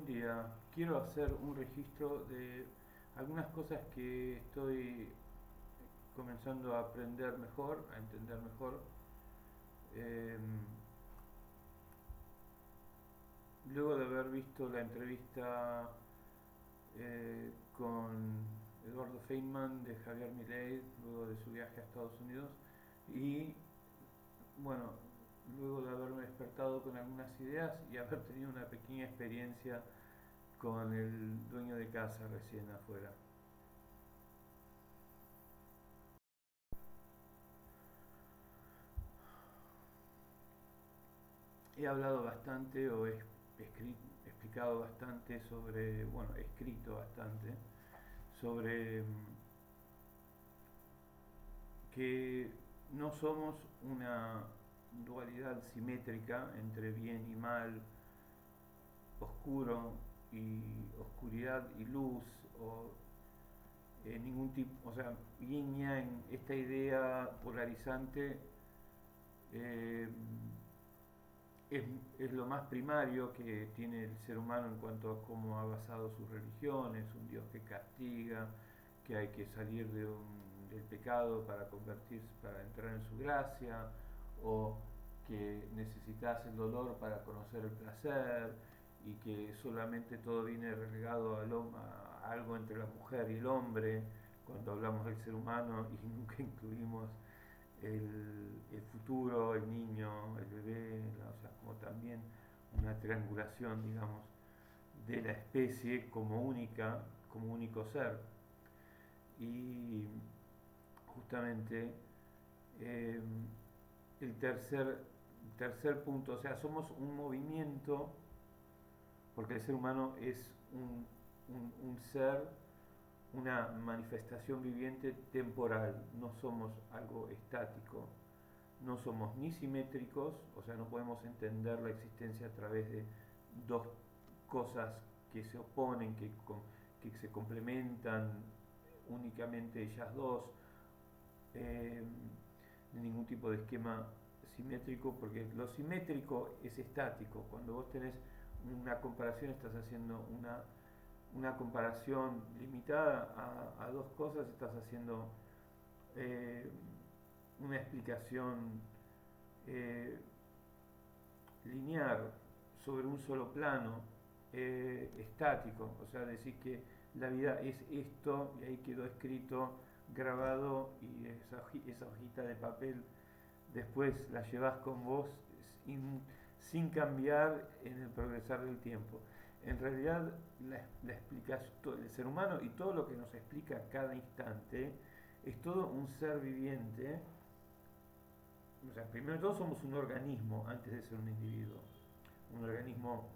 buen día. Quiero hacer un registro de algunas cosas que estoy comenzando a aprender mejor, a entender mejor. Eh, Luego de haber visto la entrevista con Eduardo Feynman de Javier Milei, luego de su viaje a Estados Unidos, y bueno, luego de haberme despertado con algunas ideas y haber tenido una pequeña experiencia con el dueño de casa recién afuera. He hablado bastante o he explicado bastante sobre, bueno, he escrito bastante sobre que no somos una dualidad simétrica entre bien y mal, oscuro y oscuridad y luz, o ningún tipo, o sea, yin yang, esta idea polarizante eh, es, es lo más primario que tiene el ser humano en cuanto a cómo ha basado sus religiones, un Dios que castiga, que hay que salir del pecado para convertirse, para entrar en su gracia, o que necesitas el dolor para conocer el placer, y que solamente todo viene relegado a algo entre la mujer y el hombre, cuando hablamos del ser humano y nunca incluimos el futuro, el niño, el bebé, o sea, como también una triangulación, digamos, de la especie como única, como único ser. Y justamente eh, el tercer punto, o sea, somos un movimiento, porque el ser humano es un ser, una manifestación viviente temporal, no somos algo estático, no somos ni simétricos, o sea, no podemos entender la existencia a través de dos cosas que se oponen, que se complementan únicamente ellas dos, eh, ningún tipo de esquema simétrico, porque lo simétrico es estático. Cuando vos tenés una comparación, estás haciendo una comparación limitada a dos cosas, estás haciendo eh, una explicación eh, lineal sobre un solo plano, estático, o sea, decir que la vida es esto y ahí quedó escrito, grabado, y esa hojita de papel después la llevas con vos sin cambiar en el progresar del tiempo. En realidad, la explicación, el ser humano y todo lo que nos explica cada instante es todo un ser viviente. O sea, primero de todo somos un organismo antes de ser un individuo, un organismo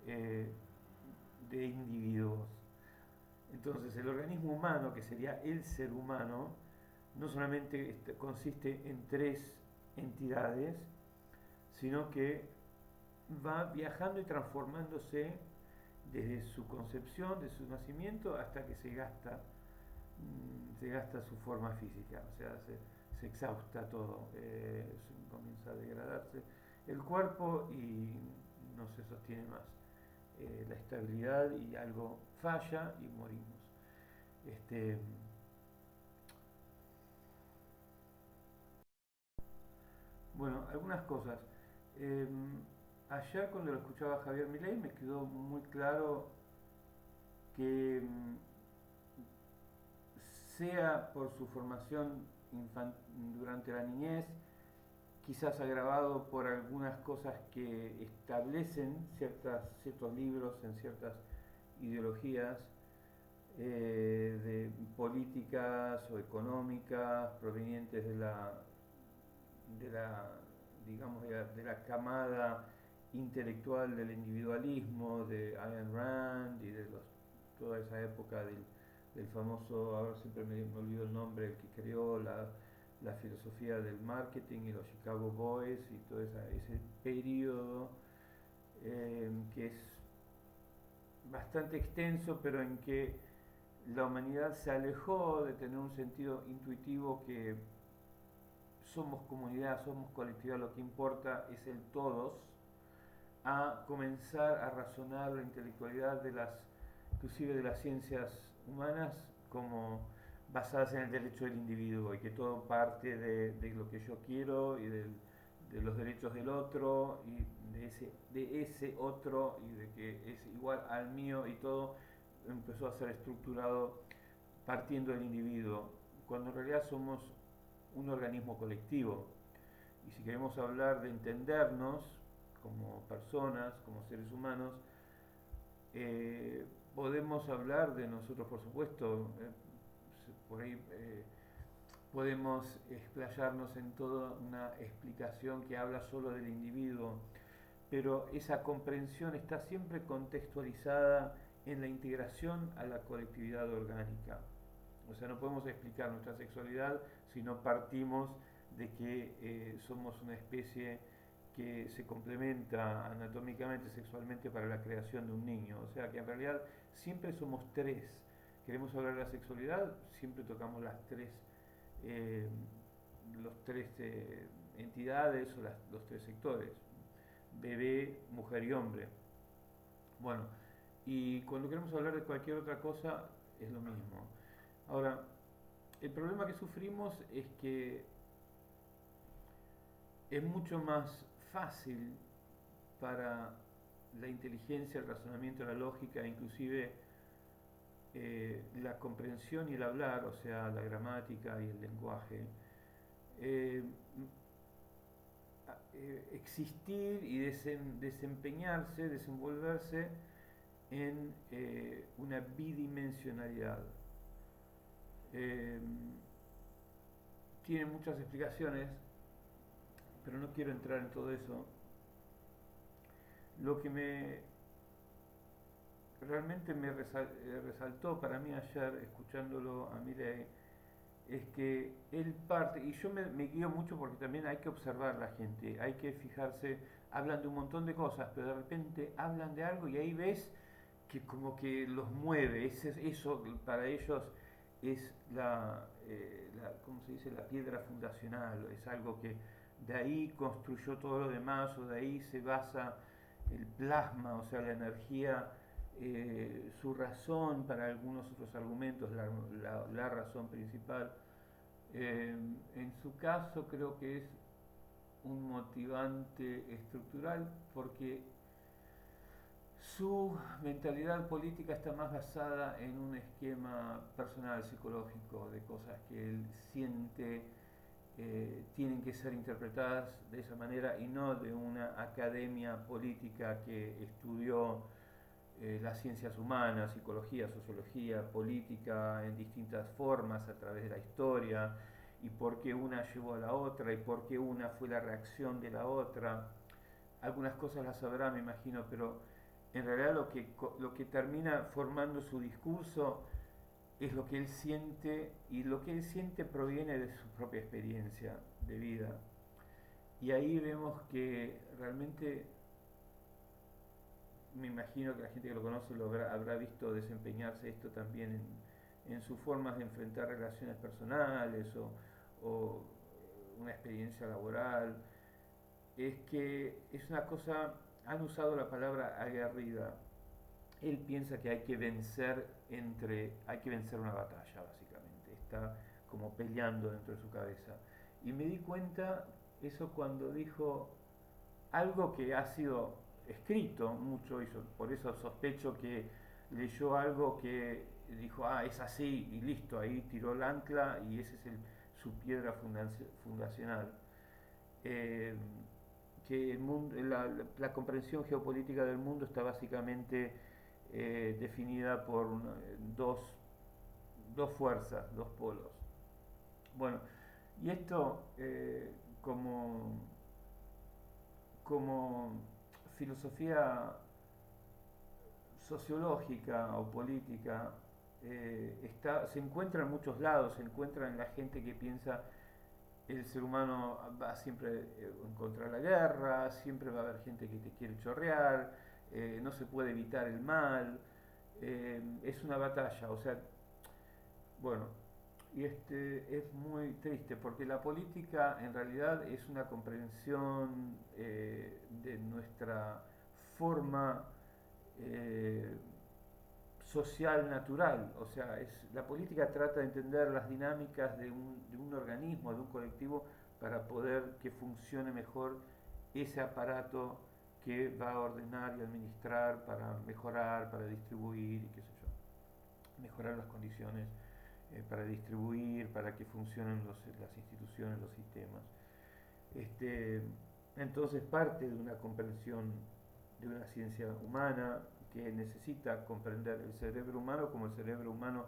eh, de individuos. Entonces, el organismo humano, que sería el ser humano, no solamente consiste en tres entidades, sino que va viajando y transformándose desde su concepción, de su nacimiento, hasta que se gasta su forma física, o sea, se exhausta todo, comienza a degradarse el cuerpo y no se sostiene más la estabilidad, y algo falla y morimos. Este, bueno, algunas cosas. Eh, Ayer cuando lo escuchaba a Javier Milei me quedó muy claro que sea por su formación durante la niñez, quizás agravado por algunas cosas que establecen ciertos libros en ciertas ideologías de políticas o económicas provenientes de la, digamos, de la camada intelectual del individualismo, de Ayn Rand y de toda esa época del famoso, ahora siempre me olvido el nombre, el que creó la filosofía del marketing y los Chicago Boys y todo ese periodo que es bastante extenso, pero en que la humanidad se alejó de tener un sentido intuitivo que somos comunidad, somos colectividad, lo que importa es el todos, a comenzar a razonar la intelectualidad inclusive de las ciencias humanas, como basadas en el derecho del individuo, y que todo parte de lo que yo quiero y de los derechos del otro y de ese otro, y de que es igual al mío, y todo empezó a ser estructurado partiendo del individuo, cuando en realidad somos un organismo colectivo. Y si queremos hablar de entendernos como personas, como seres humanos, eh, podemos hablar de nosotros, por supuesto, por ahí podemos explayarnos en toda una explicación que habla solo del individuo, pero esa comprensión está siempre contextualizada en la integración a la colectividad orgánica. O sea, no podemos explicar nuestra sexualidad si no partimos de que somos una especie que se complementa anatómicamente, sexualmente para la creación de un niño. O sea, que en realidad siempre somos tres. Queremos hablar de la sexualidad, siempre tocamos eh, los tres entidades o los tres sectores, bebé, mujer y hombre. Bueno, y cuando queremos hablar de cualquier otra cosa es lo mismo. Ahora, el problema que sufrimos es que es mucho más fácil para la inteligencia, el razonamiento, la lógica, inclusive la comprensión y el hablar, o sea, la gramática y el lenguaje, eh, existir y desempeñarse, desenvolverse en una bidimensionalidad. Eh, tiene muchas explicaciones, pero no quiero entrar en todo eso. Lo que realmente me resaltó para mí ayer, escuchándolo a Milei, es que él parte, y yo me guío mucho porque también hay que observar la gente, hay que fijarse, hablan de un montón de cosas, pero de repente hablan de algo y ahí ves que como que los mueve, eso para ellos es ¿cómo se dice? La piedra fundacional, es algo que de ahí construyó todo lo demás, o de ahí se basa el plasma, o sea, la energía, su razón para algunos otros argumentos, la razón principal. En su caso creo que es un motivante estructural porque su mentalidad política está más basada en un esquema personal, psicológico, de cosas que él siente tienen que ser interpretadas de esa manera, y no de una academia política que estudió las ciencias humanas, psicología, sociología, política en distintas formas a través de la historia, y por qué una llevó a la otra y por qué una fue la reacción de la otra. Algunas cosas las sabrá, me imagino, pero en realidad lo que termina formando su discurso es lo que él siente, y lo que él siente proviene de su propia experiencia de vida. Y ahí vemos que realmente, me imagino que la gente que lo conoce habrá visto desempeñarse esto también en sus formas de enfrentar relaciones personales o una experiencia laboral. Es que es una cosa, han usado la palabra aguerrida. Él piensa que hay que vencer una batalla, básicamente. Está como peleando dentro de su cabeza. Y me di cuenta eso cuando dijo algo que ha sido escrito mucho, y por eso sospecho que leyó algo que dijo, es así, y listo, ahí tiró el ancla, y ese es su piedra fundacional. Eh, que la comprensión geopolítica del mundo está básicamente definida por dos fuerzas, dos polos. Bueno, y esto como filosofía sociológica o política, se encuentra en muchos lados, se encuentra en la gente que piensa el ser humano va siempre a encontrar la guerra, siempre va a haber gente que te quiere chorrear, no se puede evitar el mal, es una batalla, o sea, bueno, y es muy triste porque la política en realidad es una comprensión de nuestra forma social natural. O sea, la política trata de entender las dinámicas de un organismo, de un colectivo, para poder que funcione mejor ese aparato que va a ordenar y administrar para mejorar, para distribuir y qué sé yo, mejorar las condiciones para distribuir, para que funcionen las instituciones, los sistemas. Este, entonces parte de una comprensión de una ciencia humana que necesita comprender el cerebro humano como el cerebro humano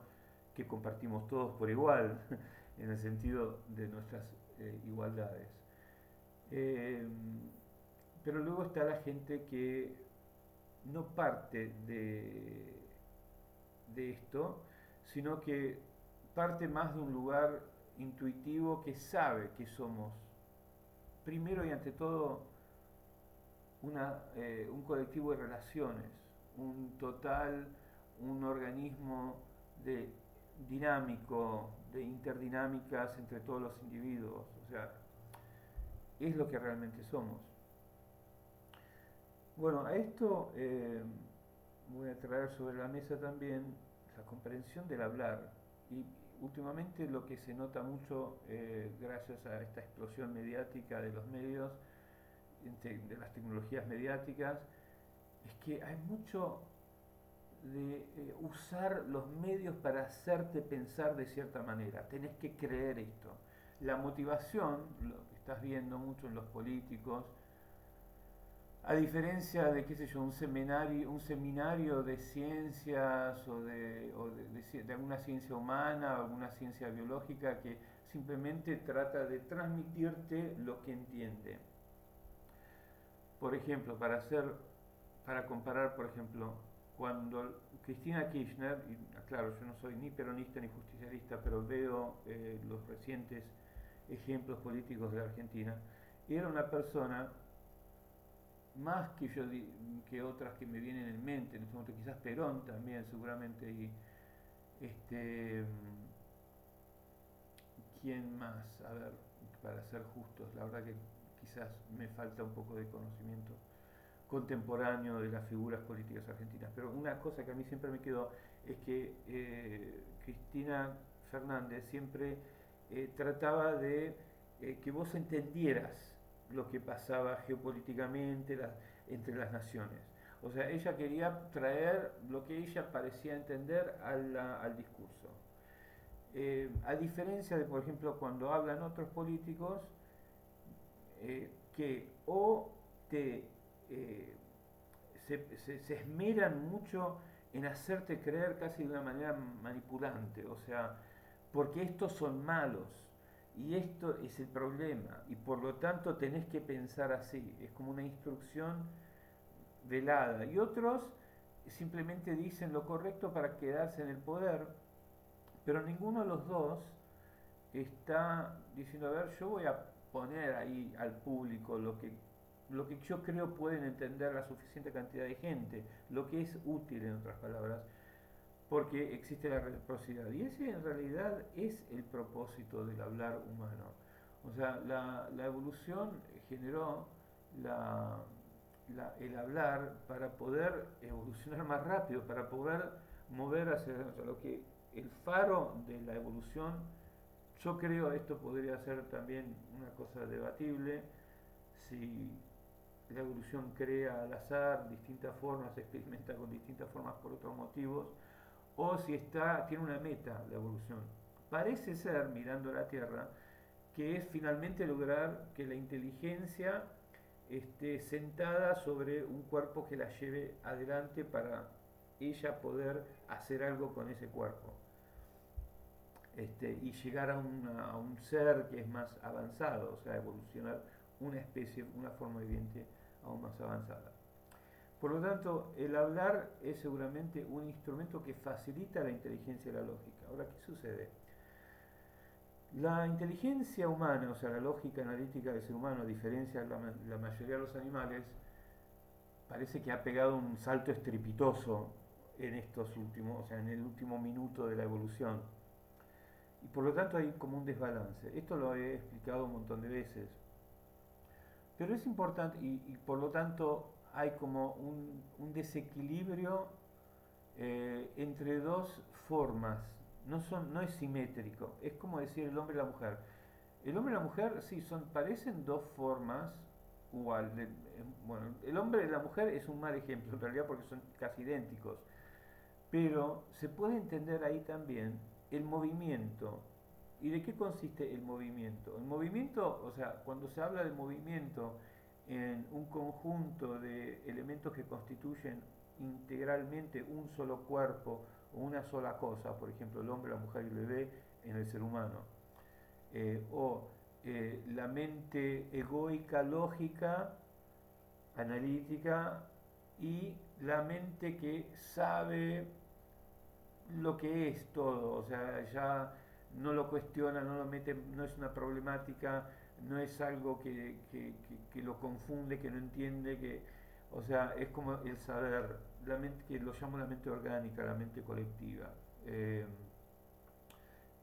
que compartimos todos por igual, en el sentido de nuestras igualdades. Eh, pero luego está la gente que no parte de esto, sino que parte más de un lugar intuitivo que sabe que somos, primero y ante todo, un colectivo de relaciones, un organismo dinámico, de interdinámicas entre todos los individuos. O sea, es lo que realmente somos. Bueno, a esto voy a traer sobre la mesa también la comprensión del hablar. Y últimamente lo que se nota mucho, gracias a esta explosión mediática de los medios, de las tecnologías mediáticas, es que hay mucho de usar los medios para hacerte pensar de cierta manera. Tenés que creer esto. La motivación, lo que estás viendo mucho en los políticos, a diferencia de, qué sé yo, un seminario de ciencias o de alguna ciencia humana o alguna ciencia biológica que simplemente trata de transmitirte lo que entiende. Por ejemplo, para comparar, por ejemplo, cuando Cristina Kirchner, y claro, yo no soy ni peronista ni justicialista, pero veo los recientes ejemplos políticos de Argentina, era una persona más que otras que me vienen en mente, en este momento quizás Perón también seguramente, y ¿quién más? A ver, para ser justos, la verdad que quizás me falta un poco de conocimiento contemporáneo de las figuras políticas argentinas, pero una cosa que a mí siempre me quedó es que Cristina Fernández siempre trataba de que vos entendieras lo que pasaba geopolíticamente entre las naciones. O sea, ella quería traer lo que ella parecía entender al discurso. A diferencia de, por ejemplo, cuando hablan otros políticos que o te, se esmeran mucho en hacerte creer casi de una manera manipulante, o sea, porque estos son malos y esto es el problema y por lo tanto tenés que pensar así, es como una instrucción velada, y otros simplemente dicen lo correcto para quedarse en el poder, pero ninguno de los dos está diciendo, a ver, yo voy a poner ahí al público lo que yo creo pueden entender la suficiente cantidad de gente, lo que es útil, en otras palabras, porque existe la reciprocidad. Y ese en realidad es el propósito del hablar humano. O sea, la evolución generó el hablar para poder evolucionar más rápido, para poder mover hacia lo que el faro de la evolución. Yo creo esto podría ser también una cosa debatible, si la evolución crea al azar distintas formas, se experimenta con distintas formas por otros motivos, o si tiene una meta la evolución. Parece ser, mirando la Tierra, que es finalmente lograr que la inteligencia esté sentada sobre un cuerpo que la lleve adelante para ella poder hacer algo con ese cuerpo. Y llegar a un ser que es más avanzado, o sea, evolucionar una especie, una forma viviente aún más avanzada. Por lo tanto, el hablar es seguramente un instrumento que facilita la inteligencia y la lógica. Ahora, ¿qué sucede? La inteligencia humana, o sea, la lógica analítica del ser humano, a diferencia de la mayoría de los animales, parece que ha pegado un salto estrepitoso en estos últimos, o sea, en el último minuto de la evolución. Y por lo tanto hay como un desbalance. Esto lo he explicado un montón de veces. Pero es importante, y por lo tanto hay como un desequilibrio entre dos formas, no es simétrico, es como decir el hombre y la mujer. El hombre y la mujer, sí, parecen dos formas igual. Bueno, el hombre y la mujer es un mal ejemplo en realidad porque son casi idénticos, pero se puede entender ahí también el movimiento. ¿Y de qué consiste el movimiento? El movimiento, o sea, cuando se habla de movimiento en un conjunto de elementos que constituyen integralmente un solo cuerpo o una sola cosa, por ejemplo, el hombre, la mujer y el bebé en el ser humano, o la mente egoica, lógica, analítica, y la mente que sabe lo que es todo, o sea, ya no lo cuestiona, no lo mete, no es una problemática, no es algo que lo confunde, que no entiende, o sea, es como el saber, la mente, que lo llamo la mente orgánica, la mente colectiva.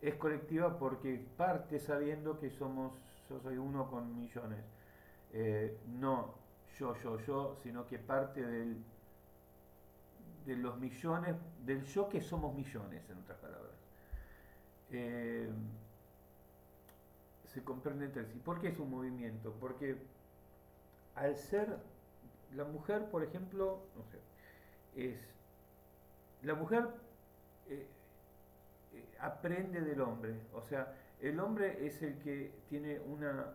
Es colectiva porque parte sabiendo que yo soy uno con millones. No yo, sino que parte de los millones, del yo que somos millones, en otras palabras. Eh, se comprende entre sí. ¿Por qué es un movimiento? Porque al ser la mujer, por ejemplo, no sé, la mujer eh, aprende del hombre, o sea, el hombre es el que tiene una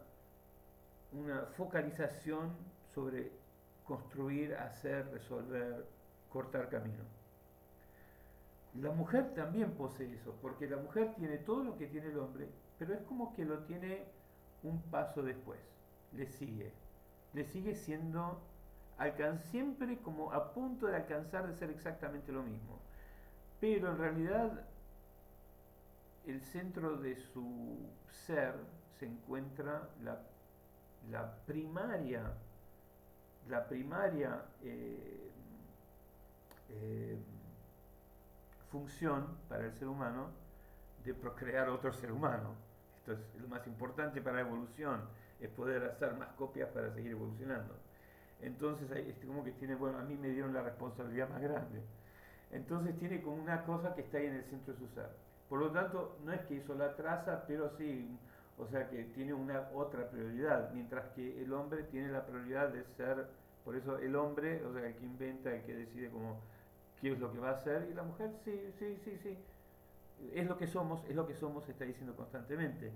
focalización sobre construir, hacer, resolver, cortar camino. La mujer también posee eso, porque la mujer tiene todo lo que tiene el hombre, pero es como que lo tiene un paso después, le sigue siendo, siempre como a punto de alcanzar de ser exactamente lo mismo, pero en realidad el centro de su ser se encuentra la primaria, la primaria eh, función para el ser humano de procrear otro ser humano. Esto es lo más importante para la evolución, es poder hacer más copias para seguir evolucionando. Entonces, como que tiene, bueno, a mí me dieron la responsabilidad más grande. Entonces tiene como una cosa que está ahí en el centro de su ser. Por lo tanto, no es que eso la traza, pero sí, o sea que tiene una otra prioridad, mientras que el hombre tiene la prioridad de ser, por eso el hombre, o sea, el que inventa, el que decide como qué es lo que va a hacer, y la mujer sí, es lo que somos, está diciendo constantemente,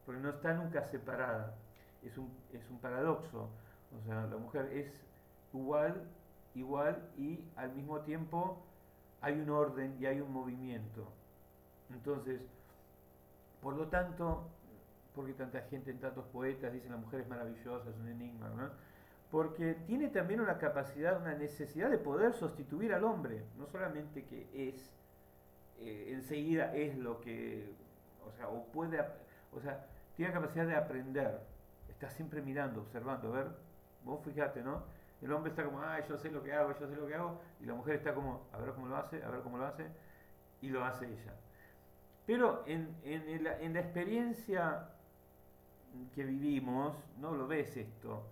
porque no está nunca separada, es un paradoxo, o sea, la mujer es igual, igual y al mismo tiempo hay un orden y hay un movimiento. Entonces, por lo tanto, porque tanta gente, tantos poetas dicen la mujer es maravillosa, es un enigma, ¿no? Porque tiene también una capacidad, una necesidad de poder sustituir al hombre, no solamente que es, enseguida es lo que, o sea, o sea, tiene la capacidad de aprender, está siempre mirando, observando, a ver, vos fíjate, ¿no? El hombre está como, yo sé lo que hago, yo sé lo que hago, y la mujer está como, a ver cómo lo hace, a ver cómo lo hace, y lo hace ella. Pero en la experiencia que vivimos no lo ves esto,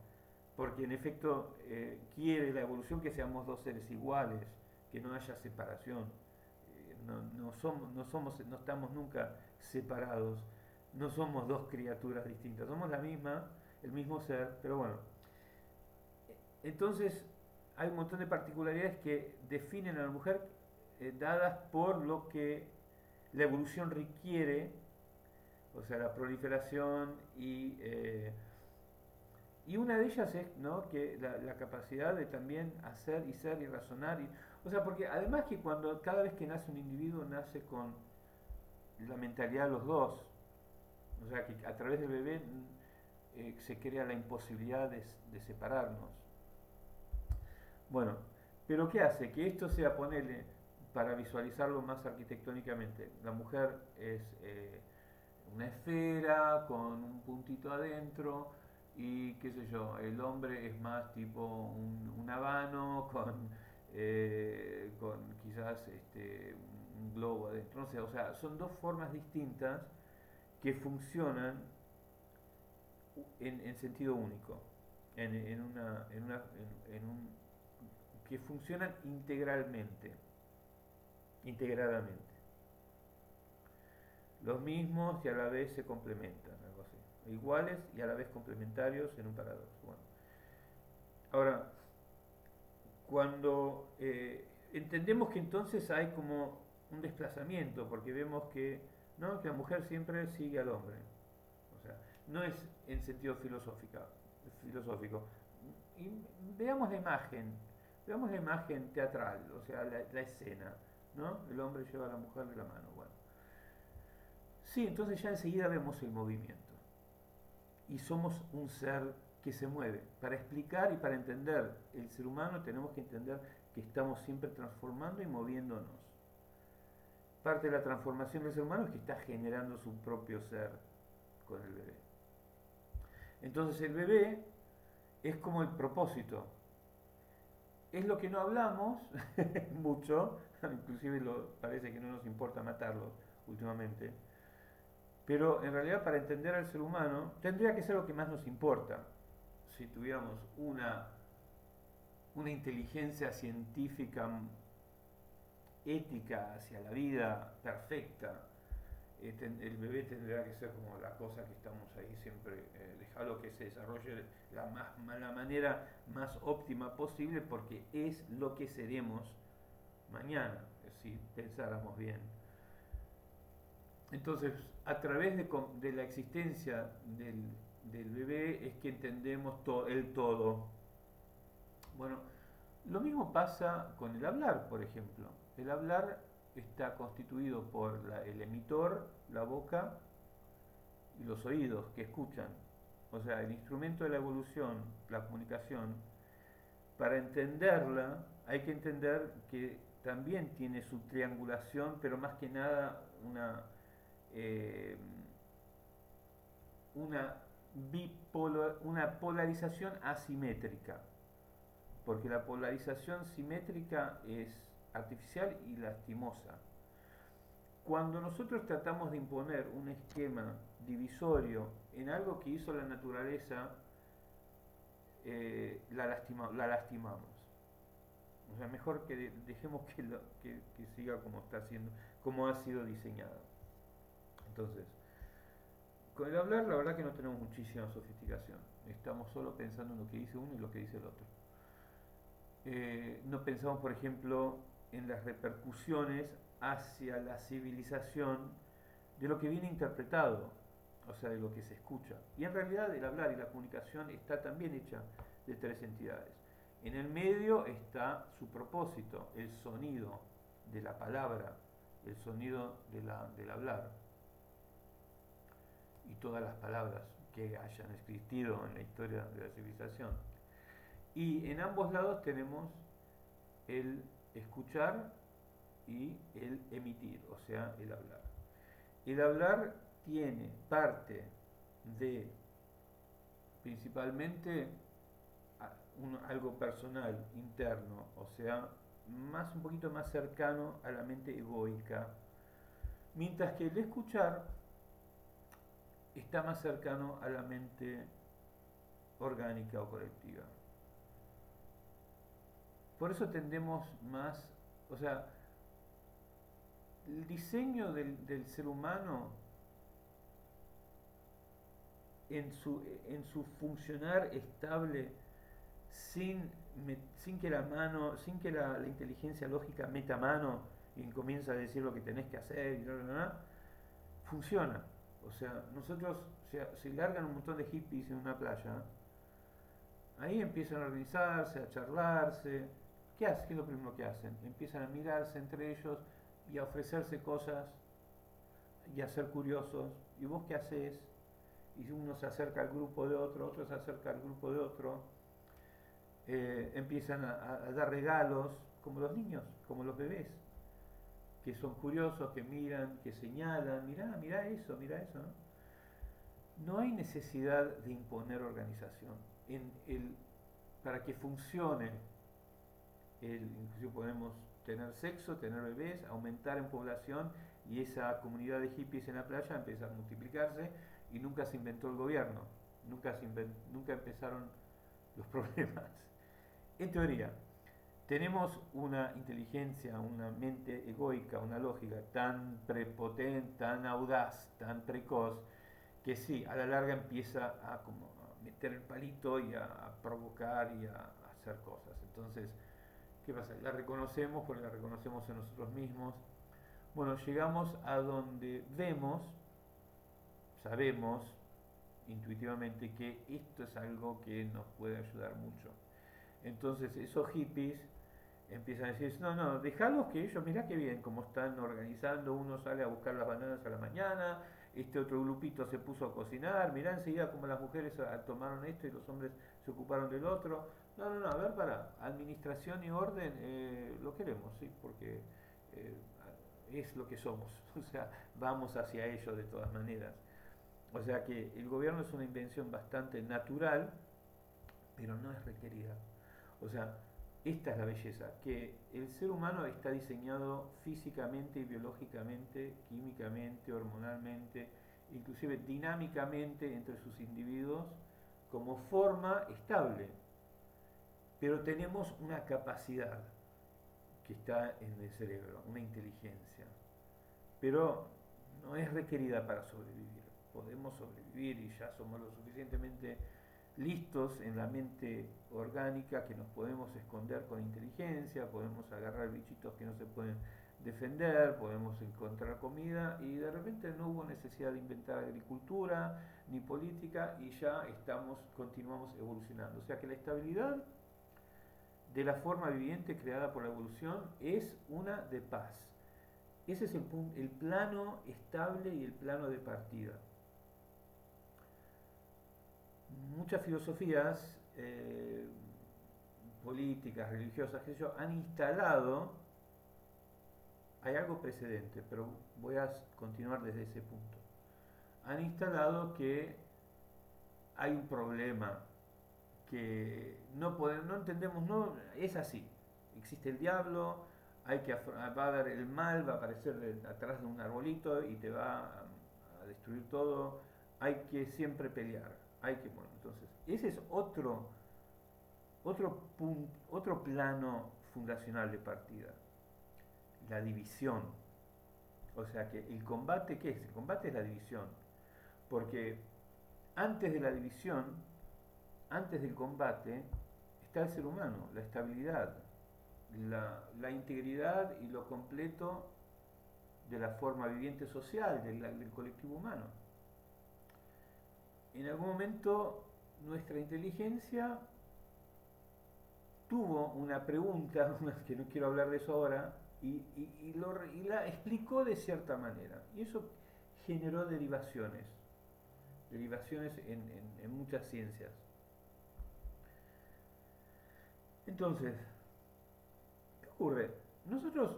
porque en efecto quiere la evolución que seamos dos seres iguales, que no haya separación. No estamos nunca separados, no somos dos criaturas distintas, somos la misma, el mismo ser, pero bueno. Entonces hay un montón de particularidades que definen a la mujer dadas por lo que la evolución requiere, o sea, la proliferación y una de ellas es, ¿no?, que la capacidad de también hacer y ser y razonar. O sea, porque además que cada vez que nace un individuo nace con la mentalidad de los dos. O sea, que a través del bebé se crea la imposibilidad de separarnos. Bueno, pero ¿qué hace? Que esto sea, ponerle, para visualizarlo más arquitectónicamente, la mujer es una esfera con un puntito adentro y qué sé yo, el hombre es más tipo un habano con quizás un globo adentro, no sé, o sea, son dos formas distintas que funcionan en sentido único, en un que funcionan integradamente. Los mismos y a la vez se complementan, algo así. Iguales y a la vez complementarios en un paradoxo. Bueno. Ahora, cuando entendemos que entonces hay como un desplazamiento, porque vemos que, ¿no?, que la mujer siempre sigue al hombre. O sea, no es en sentido filosófico. Y veamos la imagen teatral, o sea, la escena, ¿no? El hombre lleva a la mujer de la mano. Bueno. Sí, entonces ya enseguida vemos el movimiento. Y somos un ser que se mueve. Para explicar y para entender el ser humano tenemos que entender que estamos siempre transformando y moviéndonos. Parte de la transformación del ser humano es que está generando su propio ser con el bebé. Entonces el bebé es como el propósito. Es lo que no hablamos mucho, inclusive parece que no nos importa matarlo últimamente, pero en realidad para entender al ser humano tendría que ser lo que más nos importa. Si tuviéramos una inteligencia científica ética hacia la vida perfecta, el bebé tendría que ser como la cosa que estamos ahí siempre, dejarlo que se desarrolle la manera más óptima posible, porque es lo que seremos mañana, si pensáramos bien. Entonces, a través de la existencia del bebé es que entendemos el todo. Bueno, lo mismo pasa con el hablar, por ejemplo. El hablar está constituido por el emitor, la boca, y los oídos que escuchan. O sea, el instrumento de la evolución, la comunicación, para entenderla hay que entender que también tiene su triangulación, pero más que nada una polarización asimétrica, porque la polarización simétrica es artificial y lastimosa. Cuando nosotros tratamos de imponer un esquema divisorio en algo que hizo la naturaleza, la lastimamos. O sea, mejor que dejemos que siga como está haciendo, como ha sido diseñado. Entonces, con el hablar la verdad que no tenemos muchísima sofisticación. Estamos solo pensando en lo que dice uno y lo que dice el otro. No pensamos, por ejemplo, en las repercusiones hacia la civilización de lo que viene interpretado, o sea, de lo que se escucha. Y en realidad el hablar y la comunicación está también hecha de tres entidades. En el medio está su propósito, el sonido de la palabra, el sonido del hablar, y todas las palabras que hayan existido en la historia de la civilización. Y en ambos lados tenemos el escuchar y el emitir, o sea, el hablar. El hablar tiene parte de, principalmente, algo personal, interno, o sea, un poquito más cercano a la mente egoica, mientras que el escuchar está más cercano a la mente orgánica o colectiva. Por eso tendemos más, o sea, el diseño del ser humano en su funcionar estable, sin que la inteligencia lógica meta mano y comienza a decir lo que tenés que hacer y funciona. O sea, nosotros, se largan un montón de hippies en una playa, ahí empiezan a organizarse, a charlarse. ¿Qué es lo primero que hacen? Empiezan a mirarse entre ellos y a ofrecerse cosas y a ser curiosos. ¿Y vos qué haces? Y uno se acerca al grupo de otro se acerca al grupo de otro. Empiezan a dar regalos, como los niños, como los bebés, que son curiosos, que miran, que señalan, mirá eso, ¿no? No hay necesidad de imponer organización. Para que funcione, inclusive podemos tener sexo, tener bebés, aumentar en población, y esa comunidad de hippies en la playa empieza a multiplicarse, y nunca se inventó el gobierno, nunca empezaron los problemas. En teoría. tenemos una inteligencia, una mente egoica, una lógica tan prepotente, tan audaz, tan precoz, que sí, a la larga empieza a, como a meter el palito y a provocar y a hacer cosas. Entonces, ¿qué pasa? La reconocemos porque la reconocemos en nosotros mismos. Bueno, llegamos a donde vemos, sabemos intuitivamente que esto es algo que nos puede ayudar mucho. Entonces esos hippies empiezan a decir, no, no, dejalos que ellos, mirá qué bien, cómo están organizando, uno sale a buscar las bananas a la mañana, este otro grupito se puso a cocinar, mirá enseguida cómo las mujeres tomaron esto y los hombres se ocuparon del otro. No, no, no, a ver, para, administración y orden lo queremos, sí, porque eh, es lo que somos, o sea, vamos hacia ello de todas maneras. O sea que el gobierno es una invención bastante natural, pero no es requerida. O sea, esta es la belleza, que el ser humano está diseñado físicamente y biológicamente, químicamente, hormonalmente, inclusive dinámicamente entre sus individuos como forma estable. Pero tenemos una capacidad que está en el cerebro, una inteligencia, pero no es requerida para sobrevivir. Podemos sobrevivir y ya somos lo suficientemente listos en la mente orgánica que nos podemos esconder con inteligencia, podemos agarrar bichitos que no se pueden defender, podemos encontrar comida y de repente no hubo necesidad de inventar agricultura ni política y ya continuamos evolucionando. O sea que la estabilidad de la forma viviente creada por la evolución es una de paz. Ese es el plano estable y el plano de partida. Muchas filosofías políticas, religiosas, que yo, han instalado, hay algo precedente, pero voy a continuar desde ese punto. Han instalado que hay un problema que no entendemos, no es así. Existe el diablo, va a haber el mal, va a aparecer atrás de un arbolito y te va a destruir todo. Hay que siempre pelear. Bueno, entonces, ese es otro plano fundacional de partida, la división. O sea que el combate, ¿qué es? El combate es la división. Porque antes de la división, antes del combate, está el ser humano, la estabilidad, la integridad y lo completo de la forma viviente social, del colectivo humano. En algún momento nuestra inteligencia tuvo una pregunta, que no quiero hablar de eso ahora, y la explicó de cierta manera. Y eso generó derivaciones en muchas ciencias. Entonces, ¿qué ocurre? Nosotros,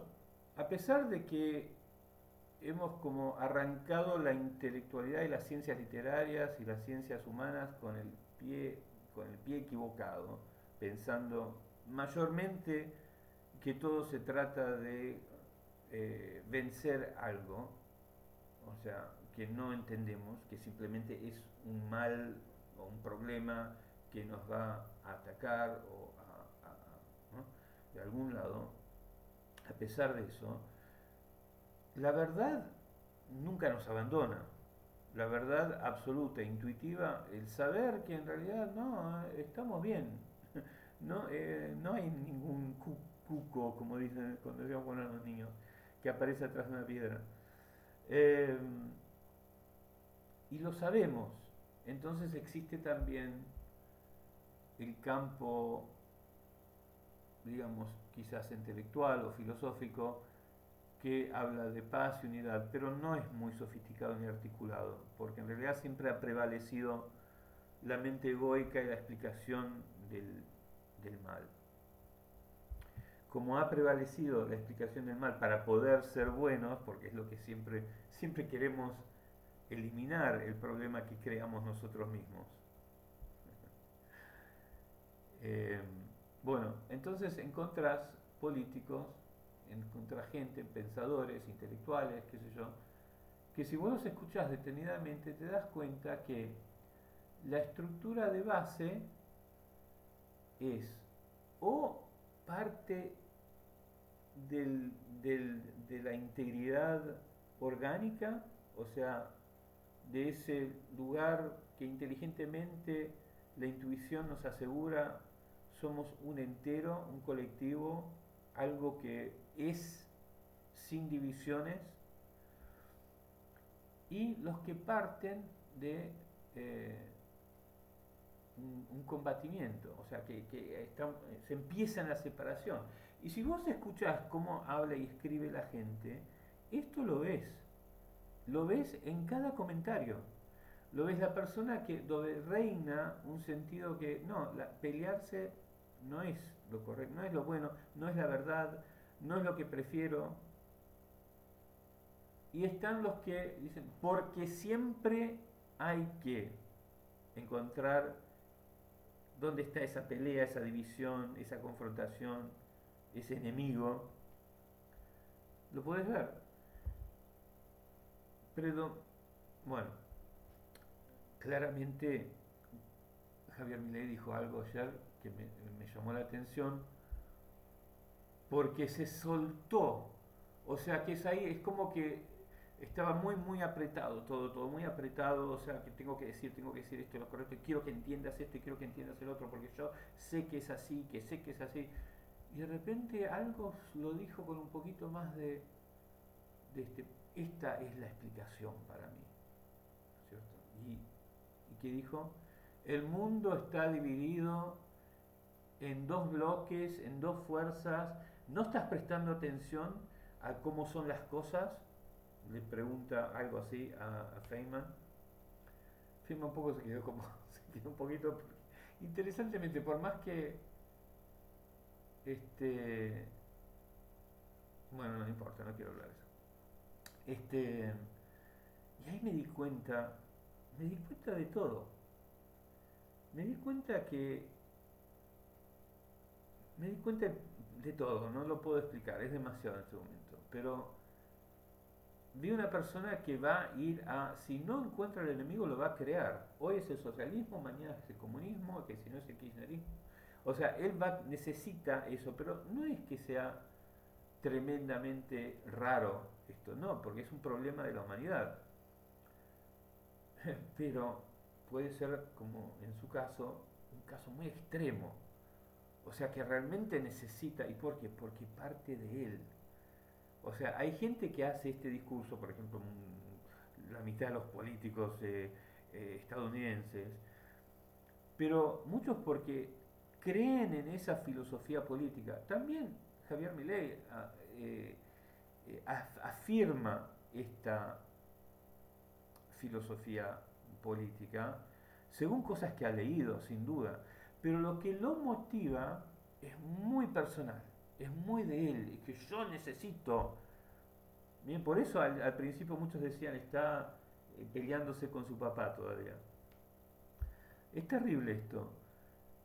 a pesar de que hemos como arrancado la intelectualidad y las ciencias literarias y las ciencias humanas con el pie equivocado, pensando mayormente que todo se trata de vencer algo, o sea, que no entendemos, que simplemente es un mal o un problema que nos va a atacar o ¿no? De algún lado. A pesar de eso, la verdad nunca nos abandona. La verdad absoluta, intuitiva, el saber que en realidad no, estamos bien. No, no hay ningún cuco, como dicen cuando decíamos con los niños, que aparece atrás de una piedra. Eh, y lo sabemos. Entonces existe también el campo, digamos, quizás intelectual o filosófico, que habla de paz y unidad, pero no es muy sofisticado ni articulado, porque en realidad siempre ha prevalecido la mente egoica y la explicación del mal. Como ha prevalecido la explicación del mal para poder ser buenos, porque es lo que siempre queremos eliminar el problema que creamos nosotros mismos. Eh, bueno, entonces encontrás políticos, encontrás gente, pensadores, intelectuales, qué sé yo, que si vos los escuchás detenidamente te das cuenta que la estructura de base es o parte del- de la integridad orgánica, o sea, de ese lugar que inteligentemente la intuición nos asegura somos un entero, un colectivo, algo que es sin divisiones, y los que parten de eh, un combatimiento, o sea, se empieza en la separación. Y si vos escuchás cómo habla y escribe la gente, esto lo ves en cada comentario. Lo ves la persona que donde reina un sentido que no, pelearse no es lo correcto, no es lo bueno, no es la verdad, no es lo que prefiero. Y están los que dicen, porque siempre hay que encontrar dónde está esa pelea, esa división, esa confrontación, ese enemigo. Lo puedes ver. Pero, bueno, claramente Javier Milei dijo algo ayer que me llamó la atención porque se soltó. O sea que es ahí, es como que estaba muy apretado, todo muy apretado. O sea que tengo que decir esto, lo correcto, y quiero que entiendas esto y quiero que entiendas el otro, porque yo sé que es así, que sé que es así. Y de repente algo lo dijo con un poquito más de esta es la explicación para mí, ¿cierto? Y que dijo, el mundo está dividido en dos bloques, en dos fuerzas, no estás prestando atención a cómo son las cosas, le pregunta algo así a Feynman. Feynman un poco se quedó como, se quedó un poquito, interesantemente, por más que, este, bueno, no importa, no quiero hablar de eso. Y ahí me di cuenta de todo. Me di cuenta que, me di cuenta de todo, no lo puedo explicar, es demasiado en este momento, pero vi una persona que va a ir a, si no encuentra el enemigo, lo va a crear. Hoy es el socialismo, mañana es el comunismo, que si no es el kirchnerismo. O sea, él necesita eso, pero no es que sea tremendamente raro esto, no, porque es un problema de la humanidad. Pero puede ser, como en su caso, un caso muy extremo. O sea, que realmente necesita, ¿y por qué? Porque parte de él. O sea, hay gente que hace este discurso, por ejemplo, la mitad de los políticos estadounidenses, pero muchos porque creen en esa filosofía política. También Javier Milei eh, afirma esta filosofía política según cosas que ha leído, sin duda, pero lo que lo motiva es muy personal, es muy de él, que yo necesito. Bien, por eso al principio muchos decían está peleándose con su papá todavía. Es terrible esto.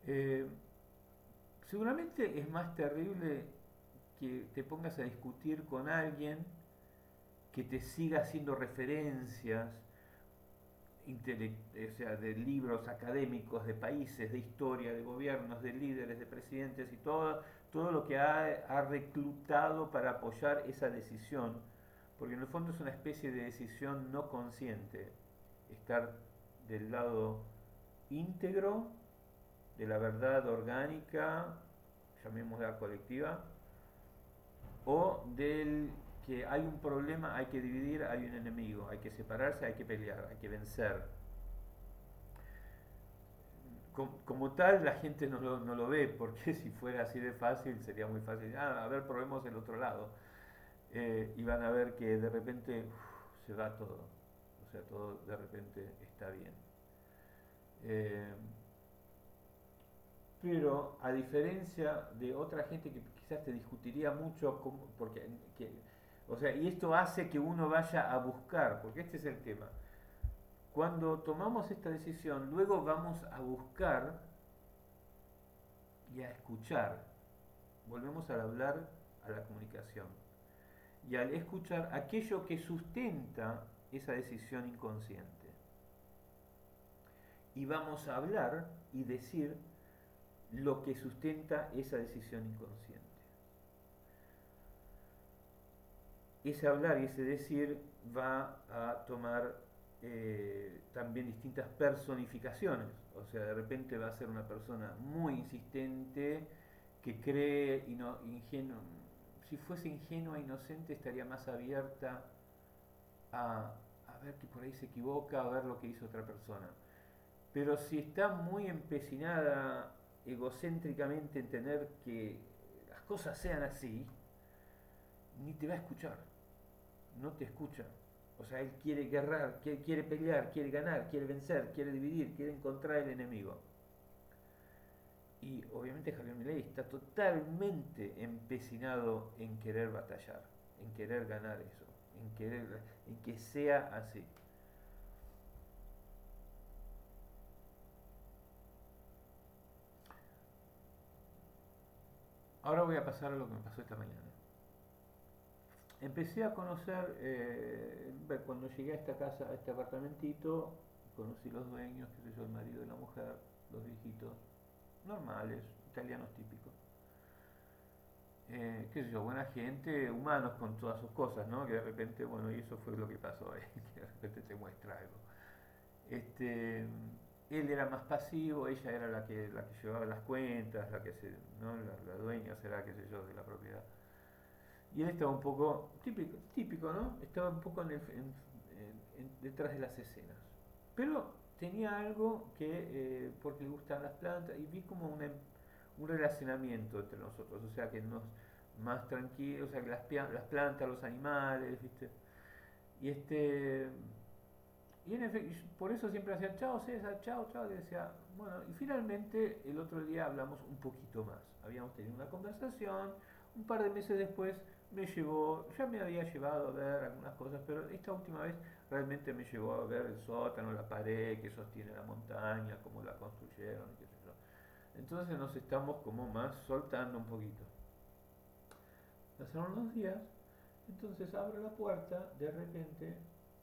Eh, Seguramente es más terrible que te pongas a discutir con alguien que te siga haciendo referencias o sea, de libros académicos, de países, de historia, de gobiernos, de líderes, de presidentes y todo lo que ha reclutado para apoyar esa decisión, porque en el fondo es una especie de decisión no consciente, estar del lado íntegro de la verdad orgánica, llamémosla colectiva, o del que hay un problema, hay que dividir, hay un enemigo, hay que separarse, hay que pelear, hay que vencer. Como tal, la gente no lo ve, porque si fuera así de fácil, sería muy fácil. A ver, probemos el otro lado. Y van a ver que de repente se va todo. O sea, todo de repente está bien. Eh, pero a diferencia de otra gente que quizás te discutiría mucho, porque, o sea, y esto hace que uno vaya a buscar, porque este es el tema. Cuando tomamos esta decisión, luego vamos a buscar y a escuchar. Volvemos al hablar, a la comunicación. Y al escuchar aquello que sustenta esa decisión inconsciente. Y vamos a hablar y decir lo que sustenta esa decisión inconsciente. ese hablar y ese decir va a tomar también distintas personificaciones. O sea, de repente va a ser una persona muy insistente que cree ingenuo. Si fuese ingenua e inocente estaría más abierta a, a ver que por ahí se equivoca, a ver lo que hizo otra persona. Pero si está muy empecinada egocéntricamente en tener que las cosas sean así, ni te va a escuchar, no te escucha. O sea, él quiere guerrar, quiere pelear, quiere ganar, quiere vencer, quiere dividir, quiere encontrar el enemigo. Y obviamente Javier Milei está totalmente empecinado en querer batallar, en querer ganar eso, en que sea así. Ahora voy a pasar a lo que me pasó esta mañana. Empecé a conocer, cuando llegué a esta casa, a este apartamentito, conocí los dueños, qué sé yo, el marido y la mujer, los viejitos, normales, italianos típicos. Qué sé yo, buena gente, humanos con todas sus cosas, ¿no? Que de repente, bueno, y eso fue lo que pasó, que de repente te muestra algo. Este, él era más pasivo, ella era la que llevaba las cuentas, ¿no? La dueña será, qué sé yo, de la propiedad. Y él estaba un poco, típico, ¿no? Estaba un poco detrás de las escenas. Pero tenía algo que, porque le gustan las plantas, y vi como un relacionamiento entre nosotros, o sea, que nos más tranquilos, o sea, que las plantas, los animales, ¿viste? Y y en efecto, por eso siempre hacía chao César, chao, chao, y decía, bueno, y finalmente el otro día hablamos un poquito más. Habíamos tenido una conversación, un par de meses después ya me había llevado a ver algunas cosas, pero esta última vez realmente me llevó a ver el sótano, la pared que sostiene la montaña, cómo la construyeron, qué sé yo. Entonces nos estamos como más soltando un poquito. Pasaron los días, entonces abro la puerta, de repente,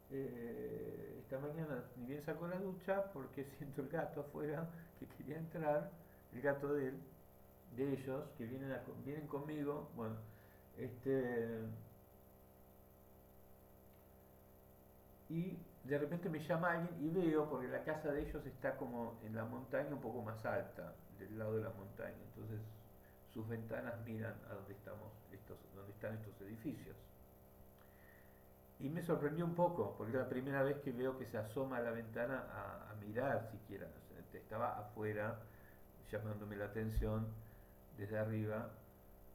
esta mañana ni bien saco la ducha porque siento el gato afuera que quería entrar, el gato de ellos, que vienen conmigo, bueno, este, y de repente me llama alguien y veo, porque la casa de ellos está como en la montaña un poco más alta, del lado de la montaña, entonces sus ventanas miran a donde están estos edificios. Y me sorprendió un poco, porque es la primera vez que veo que se asoma a la ventana a mirar siquiera. O sea, estaba afuera llamándome la atención desde arriba.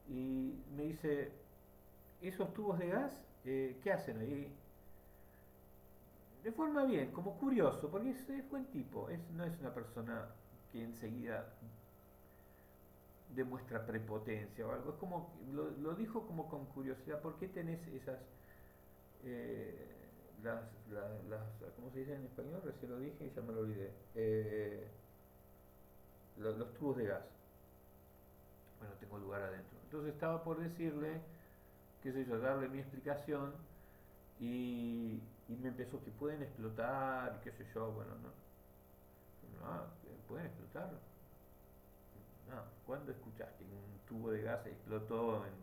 Y me dice, ¿esos tubos de gas qué hacen ahí? De forma bien, como curioso, porque es buen tipo. No es una persona que enseguida demuestra prepotencia o algo. Es como, lo dijo como con curiosidad, ¿por qué tenés esas eh, las, ¿cómo se dice en español? Recién lo dije y ya me lo olvidé. Los tubos de gas. Bueno, tengo lugar adentro. Entonces estaba por decirle, qué sé yo, darle mi explicación y me empezó que pueden explotar, qué sé yo, bueno, no. No, pueden explotar. No, ¿cuándo escuchás que un tubo de gas explotó en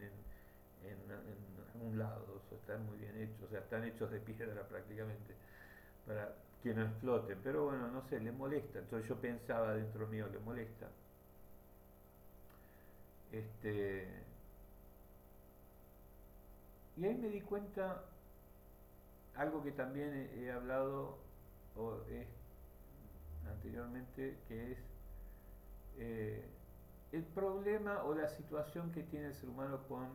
un lado? O sea, están muy bien hechos, o sea, están hechos de piedra prácticamente para que no exploten. Pero bueno, no sé, le molesta. Entonces yo pensaba dentro mío, le molesta. Este, y ahí me di cuenta algo que también he hablado anteriormente, que es eh, el problema o la situación que tiene el ser humano con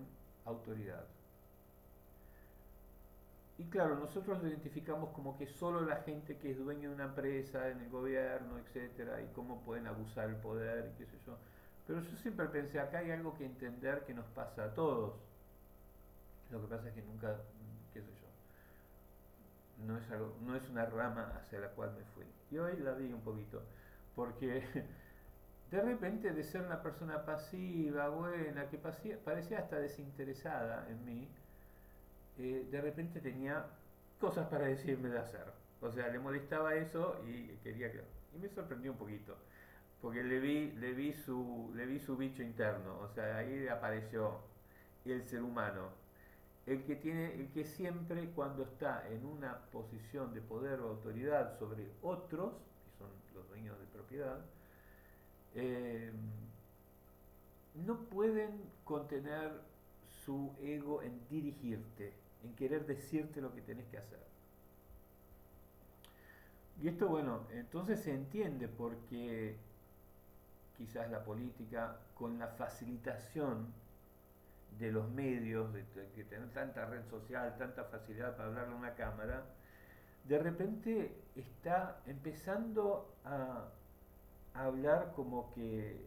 autoridad. Y claro, nosotros lo identificamos como que solo la gente que es dueño de una empresa, en el gobierno, etcétera, y cómo pueden abusar el poder, y qué sé yo. Pero yo siempre pensé, acá hay algo que entender que nos pasa a todos. Lo que pasa es que nunca, qué sé yo, no es una rama hacia la cual me fui. Y hoy la vi un poquito, porque de repente de ser una persona pasiva, buena, que parecía hasta desinteresada en mí, de repente tenía cosas para decirme de hacer. O sea, le molestaba eso y quería que... Y me sorprendió un poquito, porque le vi su bicho interno, o sea, ahí apareció el ser humano. el que siempre cuando está en una posición de poder o autoridad sobre otros, que son los dueños de propiedad, eh, no pueden contener su ego en dirigirte, en querer decirte lo que tenés que hacer. Y esto, bueno, entonces se entiende porque quizás la política, con la facilitación de los medios, que tener tanta red social, tanta facilidad para hablarle a una cámara, de repente está empezando a hablar como que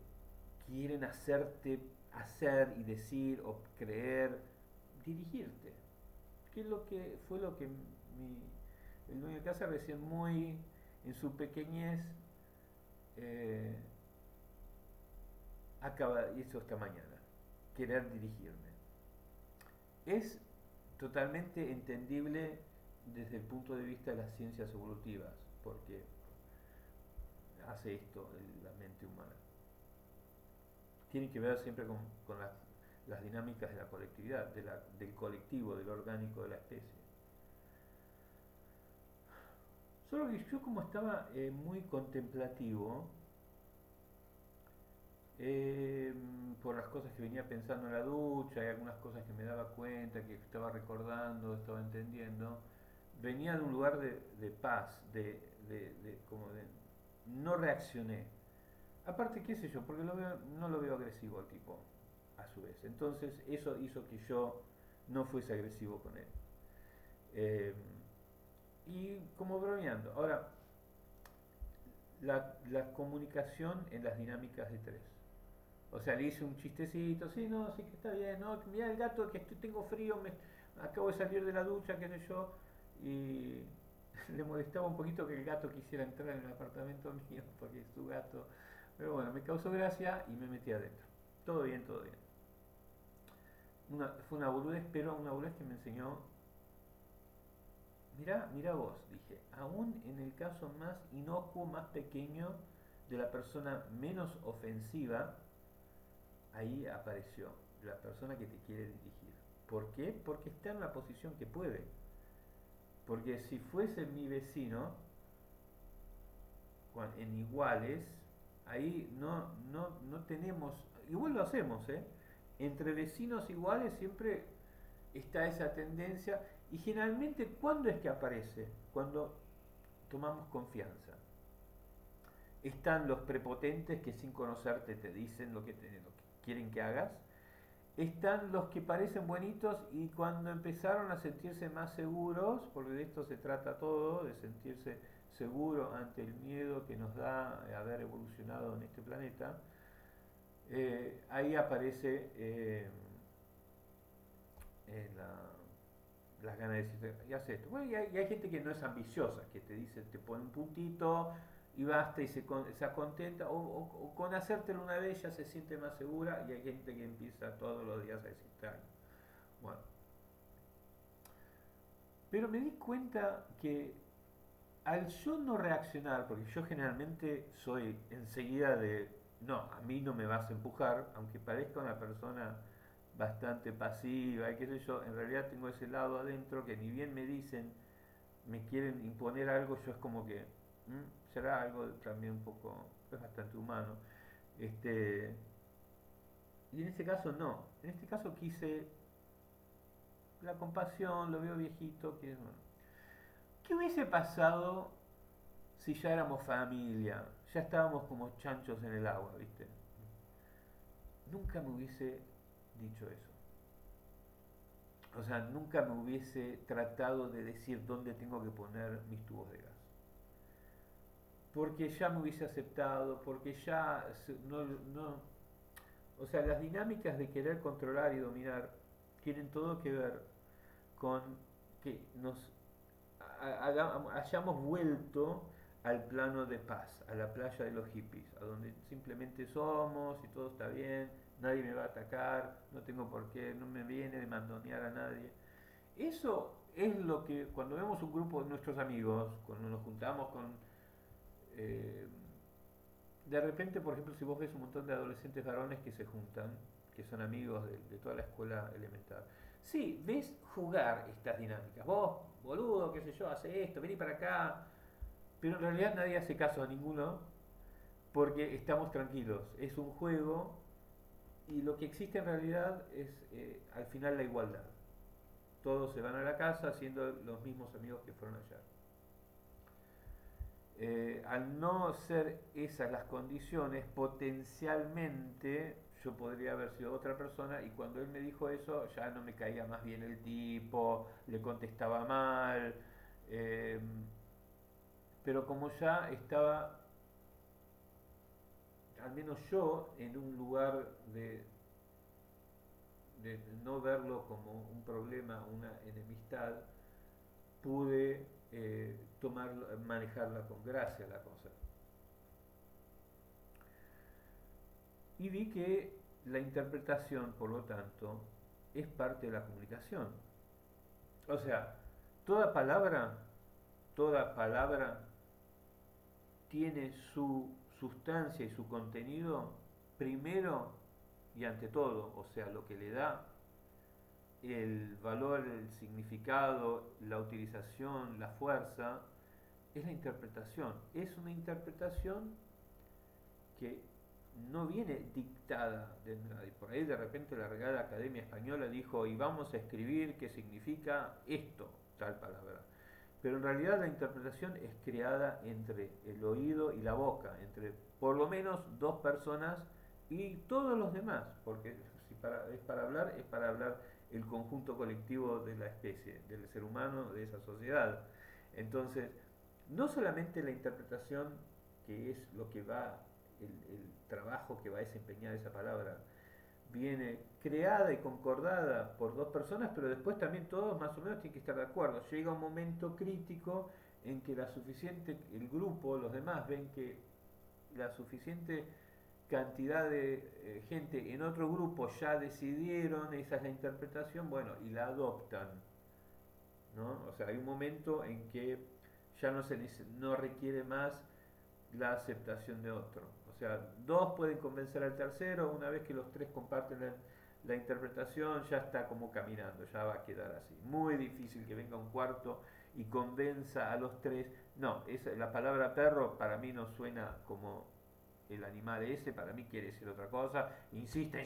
quieren hacerte hacer y decir o creer, dirigirte. Que es lo que fue lo que el dueño de casa recién muy en su pequeñez eh, hizo esta mañana, querer dirigirme. Es totalmente entendible desde el punto de vista de las ciencias evolutivas, porque hace esto la mente humana. Tiene que ver siempre con las dinámicas de la colectividad, del colectivo, del orgánico de la especie. Solo que yo como estaba muy contemplativo, eh, por las cosas que venía pensando en la ducha y algunas cosas que me daba cuenta, que estaba recordando, estaba entendiendo, venía de un lugar de paz, como de no reaccioné. Aparte, qué sé yo, porque no lo veo agresivo al tipo, a su vez. Entonces, eso hizo que yo no fuese agresivo con él. Eh, y como bromeando. Ahora, la comunicación en las dinámicas de tres. O sea, le hice un chistecito, sí, no, sí que está bien, no, mira el gato que tengo frío, acabo de salir de la ducha, qué sé yo, y le molestaba un poquito que el gato quisiera entrar en el apartamento mío, porque es su gato. Pero bueno, me causó gracia y me metí adentro. Todo bien, todo bien. Fue una boludez, pero una boludez que me enseñó. Mirá vos, dije, aún en el caso más inocuo, más pequeño, de la persona menos ofensiva, ahí apareció la persona que te quiere dirigir. ¿Por qué? Porque está en la posición que puede. Porque si fuese mi vecino, en iguales, ahí no tenemos, igual lo hacemos, ¿eh? Entre vecinos iguales siempre está esa tendencia y generalmente ¿cuándo es que aparece? Cuando tomamos confianza. Están los prepotentes que sin conocerte te dicen lo que quieren que hagas. Están los que parecen buenitos y cuando empezaron a sentirse más seguros, porque de esto se trata todo, de sentirse seguro ante el miedo que nos da haber evolucionado en este planeta, ahí aparece las ganas de decir, y hace esto. Bueno, y hay gente que no es ambiciosa, que te dice, te pone un puntito y basta y se contenta, o con hacértelo una vez ya se siente más segura, y hay gente que empieza todos los días a decir, bueno. Pero me di cuenta que al yo no reaccionar, porque yo generalmente soy enseguida de, no, a mí no me vas a empujar, aunque parezca una persona bastante pasiva y qué sé yo, en realidad tengo ese lado adentro que ni bien me dicen, me quieren imponer algo, yo es como que será algo también un poco, es bastante humano. Este, y en este caso no, en este caso quise la compasión, lo veo viejito, que bueno. ¿Qué hubiese pasado si ya éramos familia? Ya estábamos como chanchos en el agua, ¿viste? Nunca me hubiese dicho eso. O sea, nunca me hubiese tratado de decir dónde tengo que poner mis tubos de gas. Porque ya me hubiese aceptado, porque ya o sea, las dinámicas de querer controlar y dominar tienen todo que ver con que nos hayamos vuelto al plano de paz, a la playa de los hippies, a donde simplemente somos y todo está bien, nadie me va a atacar, no tengo por qué, no me viene de mandonear a nadie. Eso es lo que cuando vemos un grupo de nuestros amigos, cuando nos juntamos con... eh, de repente, por ejemplo, si vos ves un montón de adolescentes varones que se juntan, que son amigos de toda la escuela elemental, Sí, ves jugar estas dinámicas. Vos, boludo, qué sé yo, hace esto, vení para acá. Pero en realidad nadie hace caso a ninguno porque estamos tranquilos. Es un juego y lo que existe en realidad es al final la igualdad. Todos se van a la casa siendo los mismos amigos que fueron ayer. Al no ser esas las condiciones, potencialmente yo podría haber sido otra persona y cuando él me dijo eso ya no me caía más bien el tipo, le contestaba mal, eh, pero como ya estaba, al menos yo, en un lugar de no verlo como un problema, una enemistad, pude manejarla con gracia la cosa. Y vi que la interpretación, por lo tanto, es parte de la comunicación. O sea, toda palabra, toda palabra tiene su sustancia y su contenido primero y ante todo, o sea, lo que le da el valor, el significado, la utilización, la fuerza, es la interpretación. Es una interpretación que no viene dictada de nadie. Por ahí de repente la Real Academia Española dijo, y vamos a escribir qué significa esto, tal palabra. Pero en realidad la interpretación es creada entre el oído y la boca, entre por lo menos dos personas y todos los demás, porque si es para hablar, es para hablar el conjunto colectivo de la especie, del ser humano, de esa sociedad. Entonces, no solamente la interpretación, que es lo que va, el trabajo que va a desempeñar esa palabra, viene creada y concordada por dos personas, pero después también todos más o menos tienen que estar de acuerdo. Llega un momento crítico en que el grupo, los demás ven que la suficiente cantidad de gente en otro grupo ya decidieron, esa es la interpretación, bueno, y la adoptan, ¿no? O sea, hay un momento en que ya no requiere más la aceptación de otro. O sea, dos pueden convencer al tercero, una vez que los tres comparten la interpretación, ya está como caminando, ya va a quedar así. Muy difícil que venga un cuarto y convenza a los tres. No, la palabra perro para mí no suena como el animal ese, para mí quiere decir otra cosa, insista,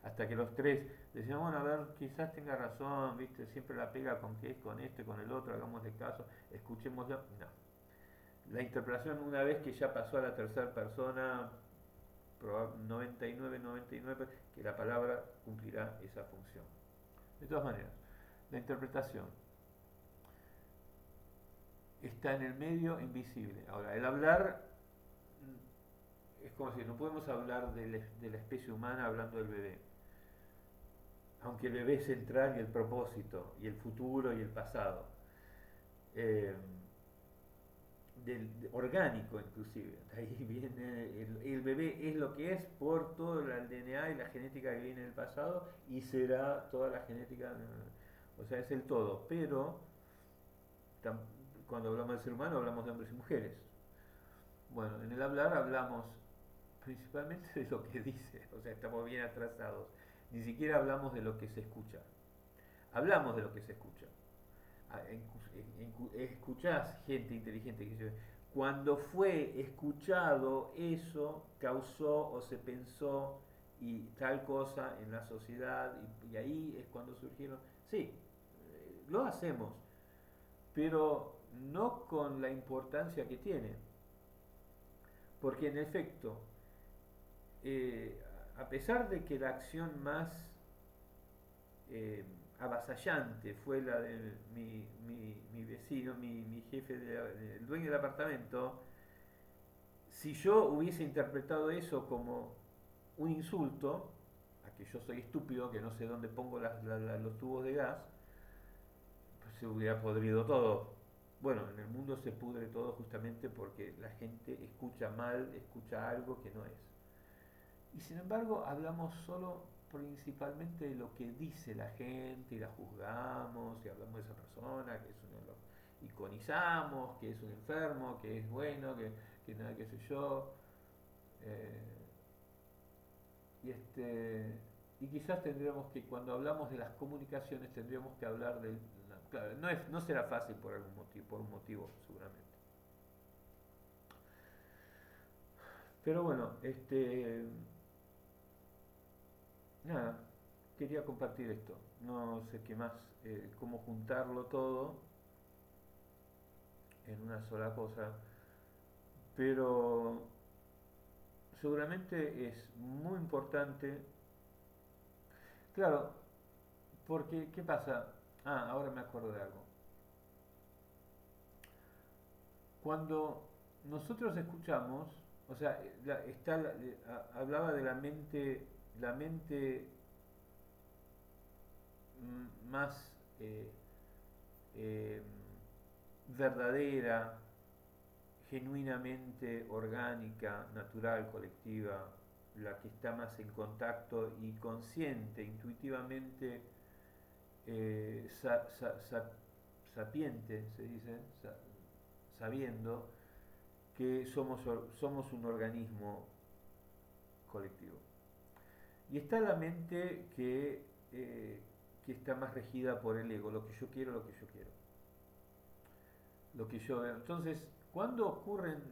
hasta que los tres decían, bueno, a ver, quizás tenga razón, viste, siempre la pega con que es con este, con el otro, hagámosle caso, escuchémoslo. No, la interpretación una vez que ya pasó a la tercera persona, 99, que la palabra cumplirá esa función. De todas maneras, la interpretación está en el medio invisible. Ahora, el hablar es como si no podemos hablar de la especie humana hablando del bebé. Aunque el bebé es central y el propósito, y el futuro y el pasado. Eh, orgánico inclusive. De ahí viene el bebé es lo que es por todo el DNA y la genética que viene del pasado y será toda la genética, o sea, es el todo. Pero cuando hablamos del ser humano hablamos de hombres y mujeres. Bueno, en el hablar hablamos principalmente de lo que dice, o sea, estamos bien atrasados. Ni siquiera hablamos de lo que se escucha. Hablamos de lo que se escucha. Escuchás gente inteligente que dice, cuando fue escuchado eso causó o se pensó y tal cosa en la sociedad y ahí es cuando surgieron, sí, lo hacemos, pero no con la importancia que tiene, porque en efecto, a pesar de que la acción más eh, avasallante fue la de mi vecino, mi jefe, el dueño del apartamento, si yo hubiese interpretado eso como un insulto, a que yo soy estúpido, que no sé dónde pongo los tubos de gas, pues se hubiera podrido todo. Bueno, en el mundo se pudre todo justamente porque la gente escucha mal, escucha algo que no es. Y sin embargo hablamos solo principalmente de lo que dice la gente y la juzgamos y hablamos de esa persona que es uno de los iconizamos, que es un enfermo, que es bueno, que nada, qué sé yo. Y y quizás tendríamos que, cuando hablamos de las comunicaciones, tendríamos que hablar del... Claro, no será fácil por algún motivo, por un motivo seguramente. Pero bueno, nada, quería compartir esto. No sé qué más, cómo juntarlo todo en una sola cosa, pero seguramente es muy importante. Claro, porque, ¿qué pasa? Ah, ahora me acuerdo de algo. Cuando nosotros escuchamos, o sea, hablaba de la mente más eh, verdadera, genuinamente orgánica, natural, colectiva, la que está más en contacto y consciente, intuitivamente sapiente, se dice, sabiendo que somos un organismo colectivo. Y está la mente que está más regida por el ego, lo que yo quiero, lo que yo quiero. Lo que yo veo. Entonces, cuando ocurren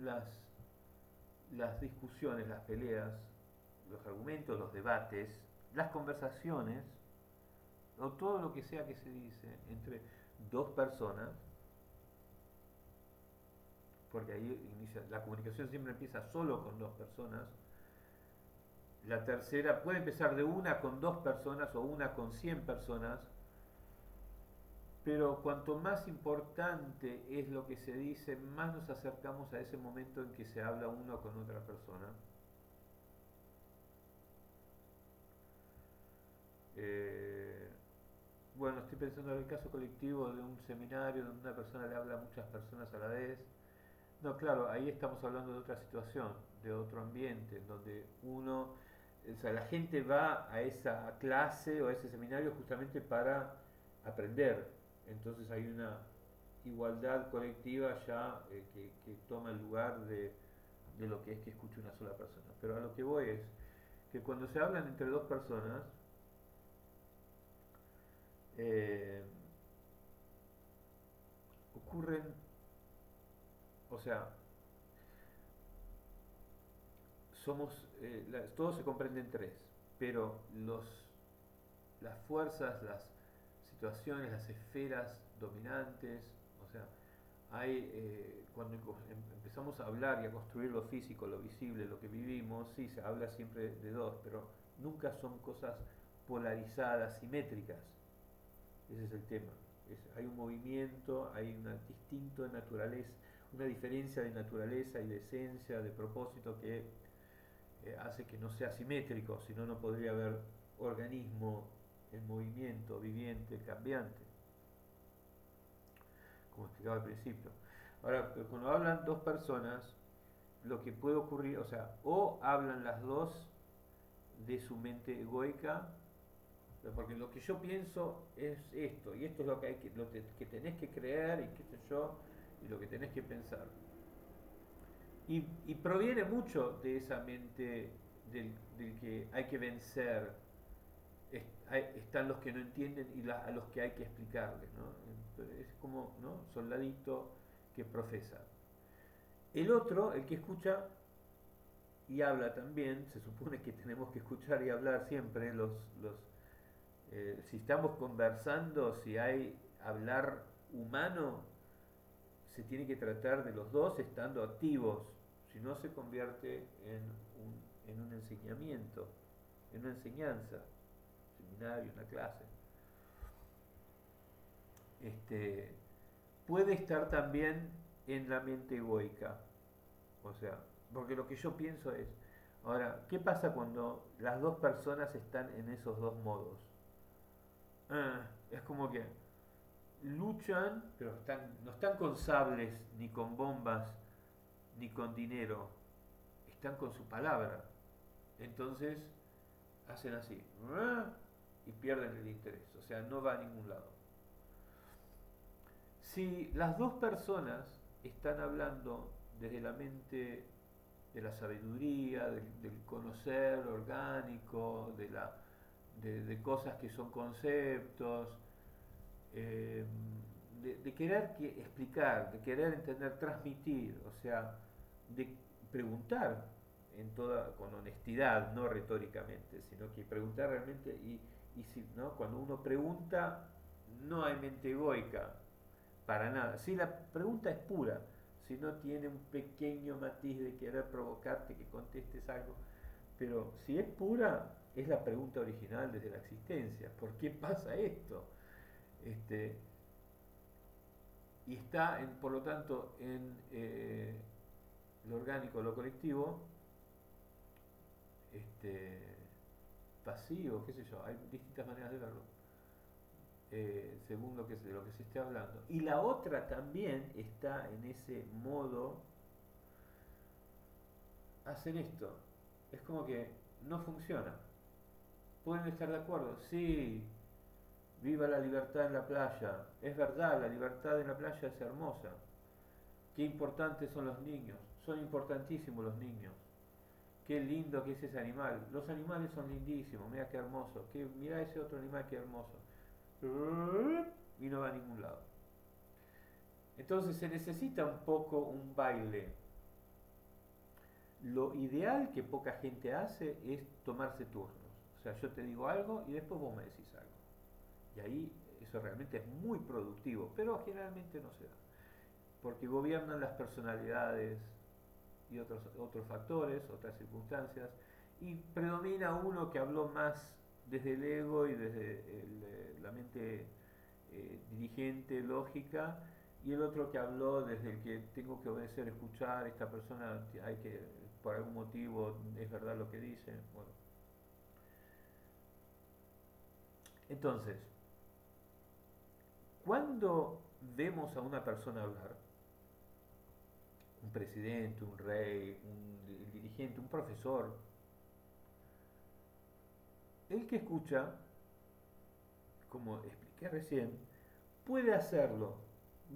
las discusiones, las peleas, los argumentos, los debates, las conversaciones, o todo lo que sea que se dice entre dos personas, porque ahí inicia, la comunicación siempre empieza solo con dos personas, la tercera puede empezar de una con dos personas o una con 100 personas, pero cuanto más importante es lo que se dice, más nos acercamos a ese momento en que se habla uno con otra persona. Eh, bueno, estoy pensando en el caso colectivo de un seminario donde una persona le habla a muchas personas a la vez. No, claro, ahí estamos hablando de otra situación, de otro ambiente, en donde o sea, la gente va a esa clase o a ese seminario justamente para aprender. Entonces hay una igualdad colectiva ya que toma el lugar de lo que es que escuche una sola persona. Pero a lo que voy es que cuando se hablan entre dos personas, eh, ocurren, o sea, todo se comprende en tres, pero las fuerzas, las situaciones, las esferas dominantes, o sea, cuando empezamos a hablar y a construir lo físico, lo visible, lo que vivimos, sí, se habla siempre de dos, pero nunca son cosas polarizadas, simétricas. Ese es el tema. Hay un movimiento, hay un distinto de naturaleza, una diferencia de naturaleza y de esencia, de propósito que hace que no sea simétrico, si no, no podría haber organismo en movimiento, viviente, cambiante, como explicaba al principio. Ahora, cuando hablan dos personas, lo que puede ocurrir, o sea, o hablan las dos de su mente egoica, porque lo que yo pienso es esto, y esto es lo que que tenés que creer, y qué sé yo, y lo que tenés que pensar. Y proviene mucho de esa mente del que hay que vencer. Están los que no entienden y a los que hay que explicarles, ¿no? Entonces, es como, ¿no? Soldadito que profesa. El otro, el que escucha y habla también, se supone que tenemos que escuchar y hablar siempre, si estamos conversando, si hay hablar humano, se tiene que tratar de los dos estando activos, si no se convierte en un enseñamiento, en una enseñanza, un seminario, una clase. Este, puede estar también en la mente egoica, o sea, porque lo que yo pienso es, ahora, ¿qué pasa cuando las dos personas están en esos dos modos? Es como que luchan, pero no están con sables, ni con bombas, ni con dinero, están con su palabra. Entonces hacen así y pierden el interés, o sea, no va a ningún lado. Si las dos personas están hablando desde la mente de la sabiduría, del conocer orgánico, de cosas que son conceptos, eh, de querer explicar, de querer entender, transmitir, o sea, de preguntar con honestidad, no retóricamente, sino que preguntar realmente y si, ¿no? Cuando uno pregunta, no hay mente egoica, para nada. Si la pregunta es pura, si no tiene un pequeño matiz de querer provocarte que contestes algo, pero si es pura, es la pregunta original desde la existencia. ¿Por qué pasa esto? Este, y está, por lo tanto, en lo orgánico, lo colectivo, este, pasivo, qué sé yo, hay distintas maneras de verlo, según de lo que se esté hablando. Y la otra también está en ese modo, hacen esto, es como que no funciona. ¿Pueden estar de acuerdo? Sí, viva la libertad en la playa. Es verdad, la libertad en la playa es hermosa. Qué importantes son los niños. Son importantísimos los niños. Qué lindo que es ese animal. Los animales son lindísimos. Mira qué hermoso. Mira ese otro animal qué hermoso. Y no va a ningún lado. Entonces se necesita un poco un baile. Lo ideal que poca gente hace es tomarse turnos. O sea, yo te digo algo y después vos me decís algo. Y ahí eso realmente es muy productivo, pero generalmente no se da. Porque gobiernan las personalidades y otros factores, otras circunstancias, y predomina uno que habló más desde el ego y desde la mente dirigente, lógica, y el otro que habló desde el que tengo que obedecer, escuchar, esta persona hay que, por algún motivo, es verdad lo que dice. Bueno. Entonces, cuando vemos a una persona hablar, un presidente, un rey, un dirigente, un profesor, el que escucha, como expliqué recién, puede hacerlo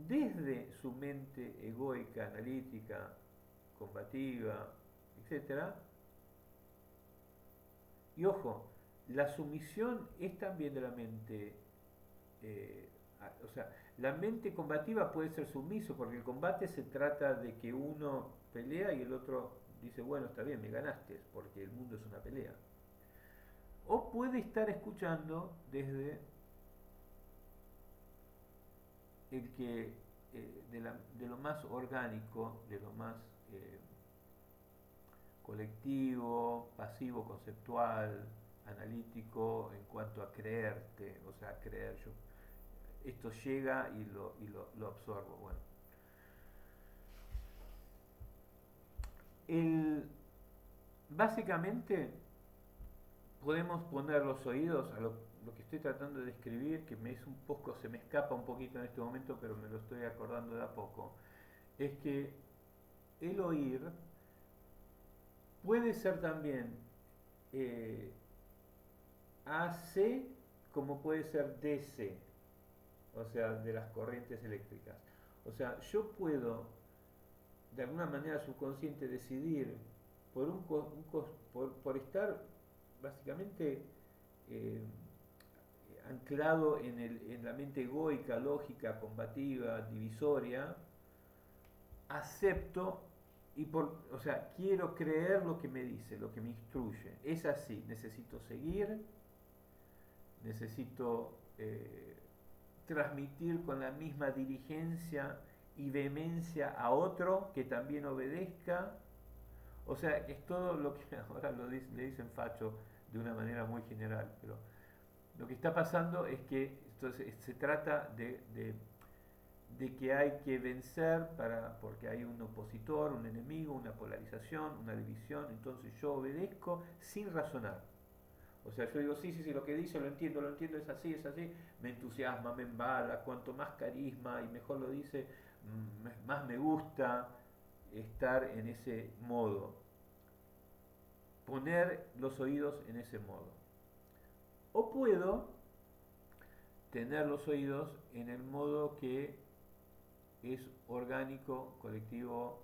desde su mente egoica, analítica, combativa, etc. Y ojo, la sumisión es también de la mente, eh, o sea, la mente combativa puede ser sumiso, porque el combate se trata de que uno pelea y el otro dice, bueno, está bien, me ganaste, porque el mundo es una pelea. O puede estar escuchando desde el que de lo más orgánico, de lo más colectivo, pasivo, conceptual, analítico en cuanto a creerte, o sea, creer yo. Esto llega lo absorbo. Bueno, el, básicamente podemos poner los oídos a lo que estoy tratando de describir, que me es un poco, se me escapa un poquito en este momento, pero me lo estoy acordando de a poco, es que el oír puede ser también AC como puede ser DC, o sea, de las corrientes eléctricas. O sea, yo puedo de alguna manera subconsciente decidir por estar básicamente eh, anclado en la mente egoica, lógica, combativa, divisoria, acepto o sea, quiero creer lo que me dice, lo que me instruye. Es así, necesito seguir, necesito transmitir con la misma diligencia y vehemencia a otro que también obedezca. O sea, es todo lo que ahora le dicen facho de una manera muy general, pero lo que está pasando es que entonces, se trata de que hay que vencer porque hay un opositor, un enemigo, una polarización, una división, entonces yo obedezco sin razonar. O sea, yo digo, sí, sí, sí, lo que dice lo entiendo, es así, me entusiasma, me embala, cuanto más carisma y mejor lo dice, más me gusta estar en ese modo, poner los oídos en ese modo. O puedo tener los oídos en el modo que es orgánico, colectivo,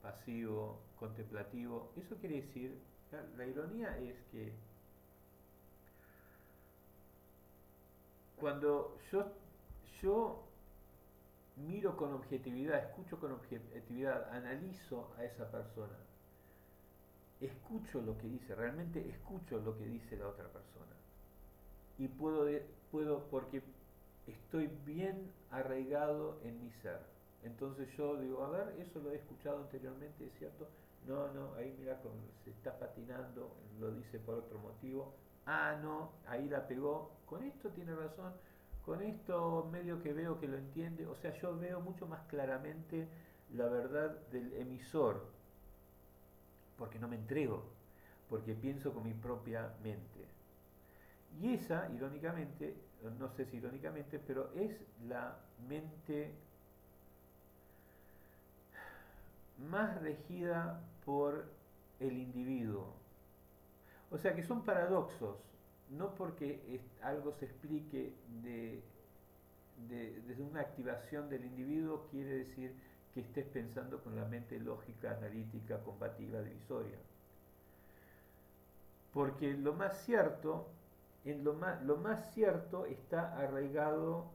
pasivo, contemplativo. Eso quiere decir, la ironía es que cuando yo miro con objetividad, escucho con objetividad, analizo a esa persona, escucho lo que dice, realmente escucho lo que dice la otra persona. Y puedo porque estoy bien arraigado en mi ser. Entonces yo digo, a ver, eso lo he escuchado anteriormente, ¿es cierto? No, no, ahí mira cómo se está patinando, lo dice por otro motivo. Ah, no, ahí la pegó. Con esto tiene razón, con esto medio que veo que lo entiende. O sea, yo veo mucho más claramente la verdad del emisor, porque no me entrego, porque pienso con mi propia mente. Y esa, irónicamente, no sé si irónicamente, pero es la mente más regida por el individuo. O sea que son paradoxos, no porque algo se explique desde una activación del individuo quiere decir que estés pensando con la mente lógica, analítica, combativa, divisoria. Porque lo más cierto, lo más cierto está arraigado,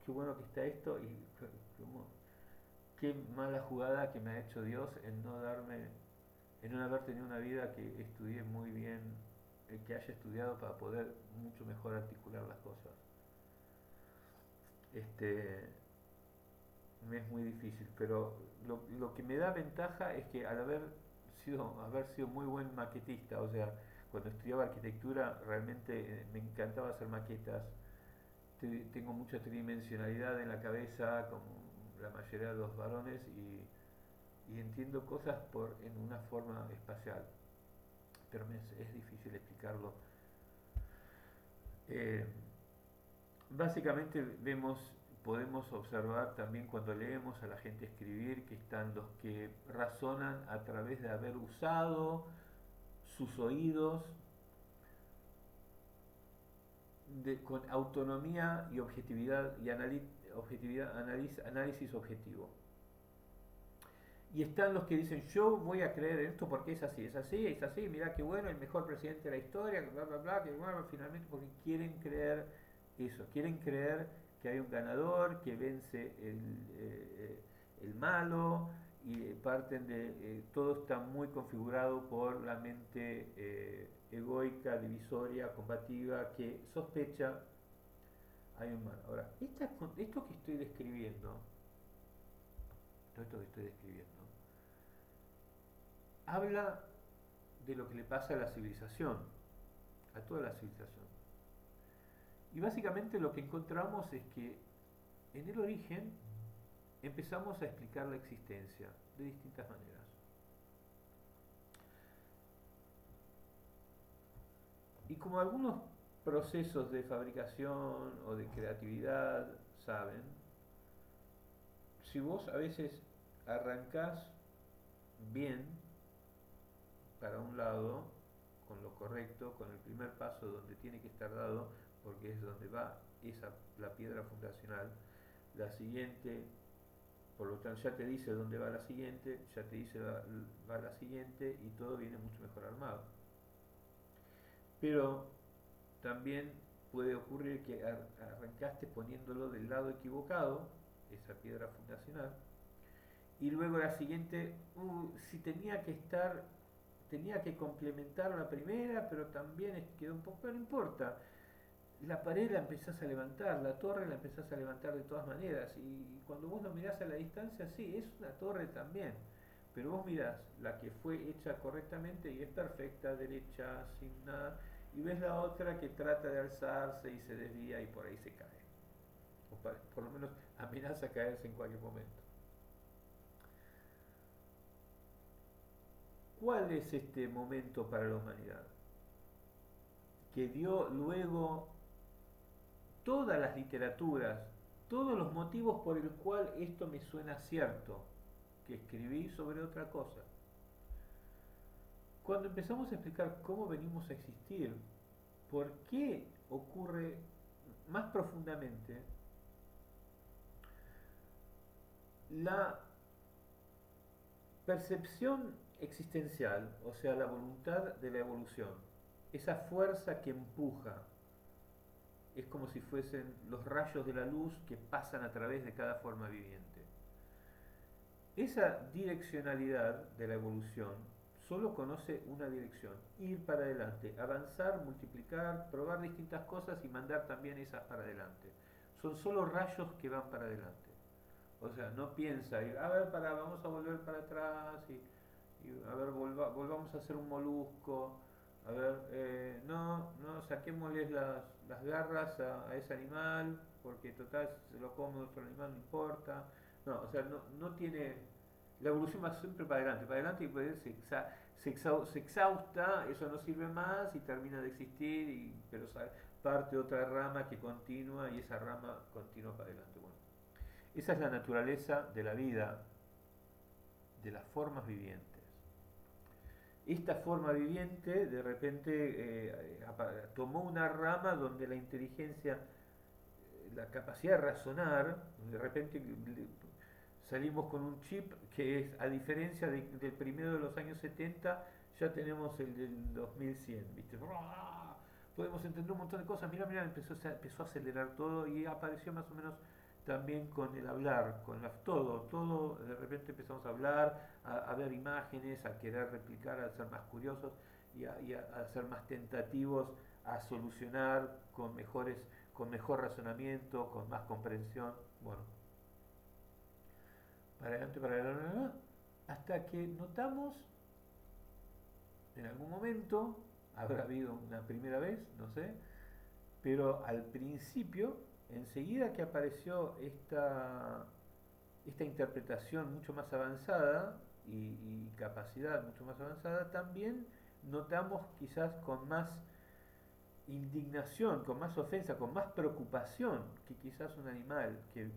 qué bueno que está esto, y qué mala jugada que me ha hecho Dios en no darme, en no haber tenido una vida que estudié muy bien, que haya estudiado para poder mucho mejor articular las cosas. Este, me es muy difícil, pero lo que me da ventaja es que al haber sido muy buen maquetista, o sea, cuando estudiaba arquitectura realmente me encantaba hacer maquetas, tengo mucha tridimensionalidad en la cabeza, como la mayoría de los varones, y entiendo cosas en una forma espacial, pero es difícil explicarlo. Eh, Básicamente podemos observar también cuando leemos a la gente escribir que están los que razonan a través de haber usado sus oídos con autonomía y objetividad y análisis objetivo. Y están los que dicen, yo voy a creer en esto porque es así, mirá qué bueno, el mejor presidente de la historia, bla, bla, bla, que bueno, finalmente porque quieren creer eso, quieren creer que hay un ganador, que vence el malo, y parten todo está muy configurado por la mente egoica, divisoria, combativa, que sospecha hay un mal. Ahora, esto que estoy describiendo, todo esto que estoy describiendo, habla de lo que le pasa a la civilización, a toda la civilización. Y básicamente lo que encontramos es que en el origen empezamos a explicar la existencia de distintas maneras. Y como algunos procesos de fabricación o de creatividad saben, si vos a veces arrancás bien para un lado, con lo correcto, con el primer paso donde tiene que estar dado, porque es donde va la piedra fundacional, la siguiente, por lo tanto ya te dice dónde va la siguiente, ya te dice va la siguiente y todo viene mucho mejor armado. Pero también puede ocurrir que arrancaste poniéndolo del lado equivocado, esa piedra fundacional, y luego la siguiente, si tenía que complementar la primera, pero también quedó un poco, pero no importa. La pared la empezás a levantar, la torre la empezás a levantar de todas maneras, y cuando vos lo mirás a la distancia, sí, es una torre también, pero vos mirás la que fue hecha correctamente y es perfecta, derecha, sin nada, y ves la otra que trata de alzarse y se desvía y por ahí se cae, o por lo menos amenaza a caerse en cualquier momento. ¿Cuál es este momento para la humanidad? Que dio luego todas las literaturas, todos los motivos por el cual esto me suena cierto, que escribí sobre otra cosa. Cuando empezamos a explicar cómo venimos a existir, por qué ocurre más profundamente la percepción existencial, o sea, la voluntad de la evolución, esa fuerza que empuja es como si fuesen los rayos de la luz que pasan a través de cada forma viviente. Esa direccionalidad de la evolución solo conoce una dirección: ir para adelante, avanzar, multiplicar, probar distintas cosas y mandar también esas para adelante. Son solo rayos que van para adelante. O sea, no piensa ir, a ver, vamos a volver para atrás y a ver, volvamos a hacer un molusco. A ver, no, saquémosle las garras a ese animal, porque total, si se lo come otro animal, no importa. No, o sea, no tiene. La evolución va siempre para adelante y pues se exhausta, eso no sirve más y termina de existir, pero parte otra rama que continúa y esa rama continúa para adelante. Bueno, esa es la naturaleza de la vida, de las formas vivientes. Esta forma viviente de repente tomó una rama donde la inteligencia, la capacidad de razonar, de repente salimos con un chip que es, a diferencia del primero de los años 70, ya tenemos el del 2100, ¿viste? Podemos entender un montón de cosas. Mira, empezó a acelerar todo y apareció más o menos también con el hablar, todo, de repente empezamos a hablar, a ver imágenes, a querer replicar, a ser más curiosos y a ser más tentativos, a solucionar con mejor razonamiento, con más comprensión. Bueno, para adelante, hasta que notamos en algún momento, habrá habido una primera vez, no sé, pero al principio, enseguida que apareció esta interpretación mucho más avanzada y capacidad mucho más avanzada, también notamos quizás con más indignación, con más ofensa, con más preocupación que quizás un animal que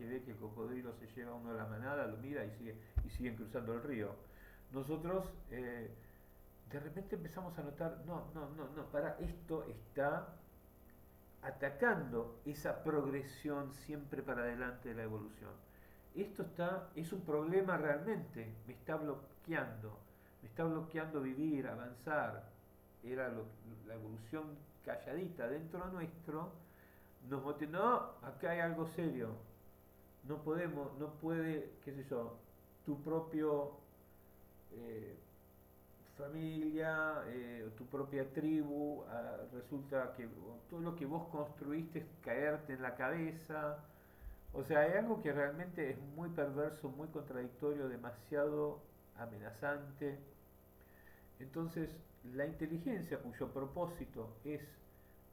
ve que el cocodrilo se lleva a uno de la manada, lo mira y siguen cruzando el río. Nosotros de repente empezamos a notar, no, para esto está atacando esa progresión siempre para adelante de la evolución. Es un problema realmente, me está bloqueando vivir, avanzar. Era la evolución calladita dentro nuestro, nos motivó, no, acá hay algo serio, no puede, qué sé yo, tu propio familia, tu propia tribu, resulta que todo lo que vos construiste es caerte en la cabeza. O sea, hay algo que realmente es muy perverso, muy contradictorio, demasiado amenazante. Entonces, la inteligencia, cuyo propósito es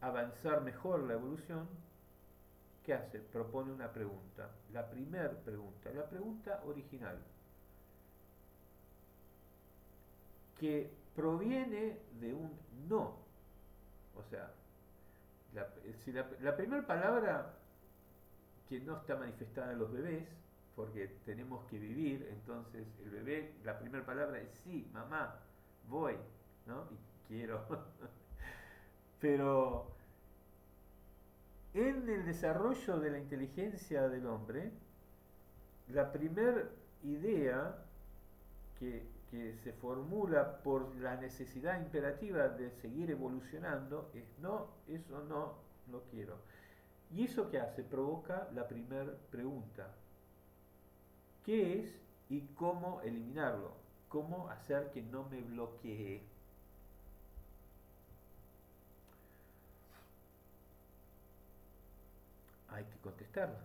avanzar mejor la evolución, ¿qué hace? Propone una pregunta. La pregunta original, que proviene de un no. O sea, la primera palabra que no está manifestada en los bebés, porque tenemos que vivir, entonces el bebé, la primera palabra es sí, mamá, voy, ¿no? Y quiero. Pero en el desarrollo de la inteligencia del hombre, la primera idea que se formula por la necesidad imperativa de seguir evolucionando es no, eso no lo quiero. ¿Y eso qué hace? Provoca la primera pregunta. ¿Qué es y cómo eliminarlo? ¿Cómo hacer que no me bloquee? Hay que contestarla,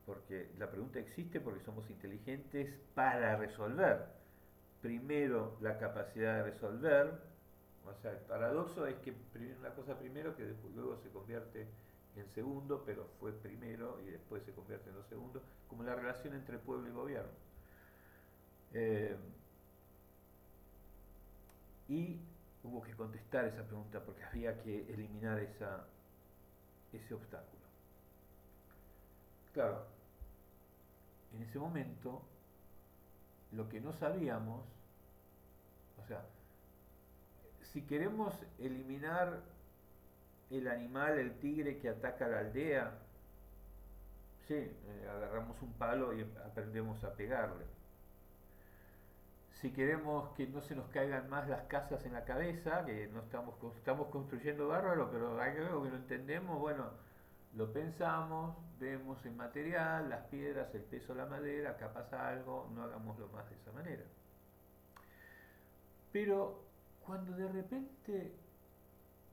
porque la pregunta existe porque somos inteligentes para resolver. Primero la capacidad de resolver, o sea, el paradoxo es que una cosa primero que luego se convierte en segundo, pero fue primero y después se convierte en lo segundo, como la relación entre pueblo y gobierno. Eh, y hubo que contestar esa pregunta porque había que eliminar ese obstáculo. Claro, en ese momento lo que no sabíamos, o sea, si queremos eliminar el animal, el tigre que ataca a la aldea, sí, agarramos un palo y aprendemos a pegarle. Si queremos que no se nos caigan más las casas en la cabeza, que no estamos construyendo bárbaro, pero hay algo que no entendemos, bueno, lo pensamos, vemos el material, las piedras, el peso de la madera, acá pasa algo, no hagámoslo más de esa manera. Pero cuando de repente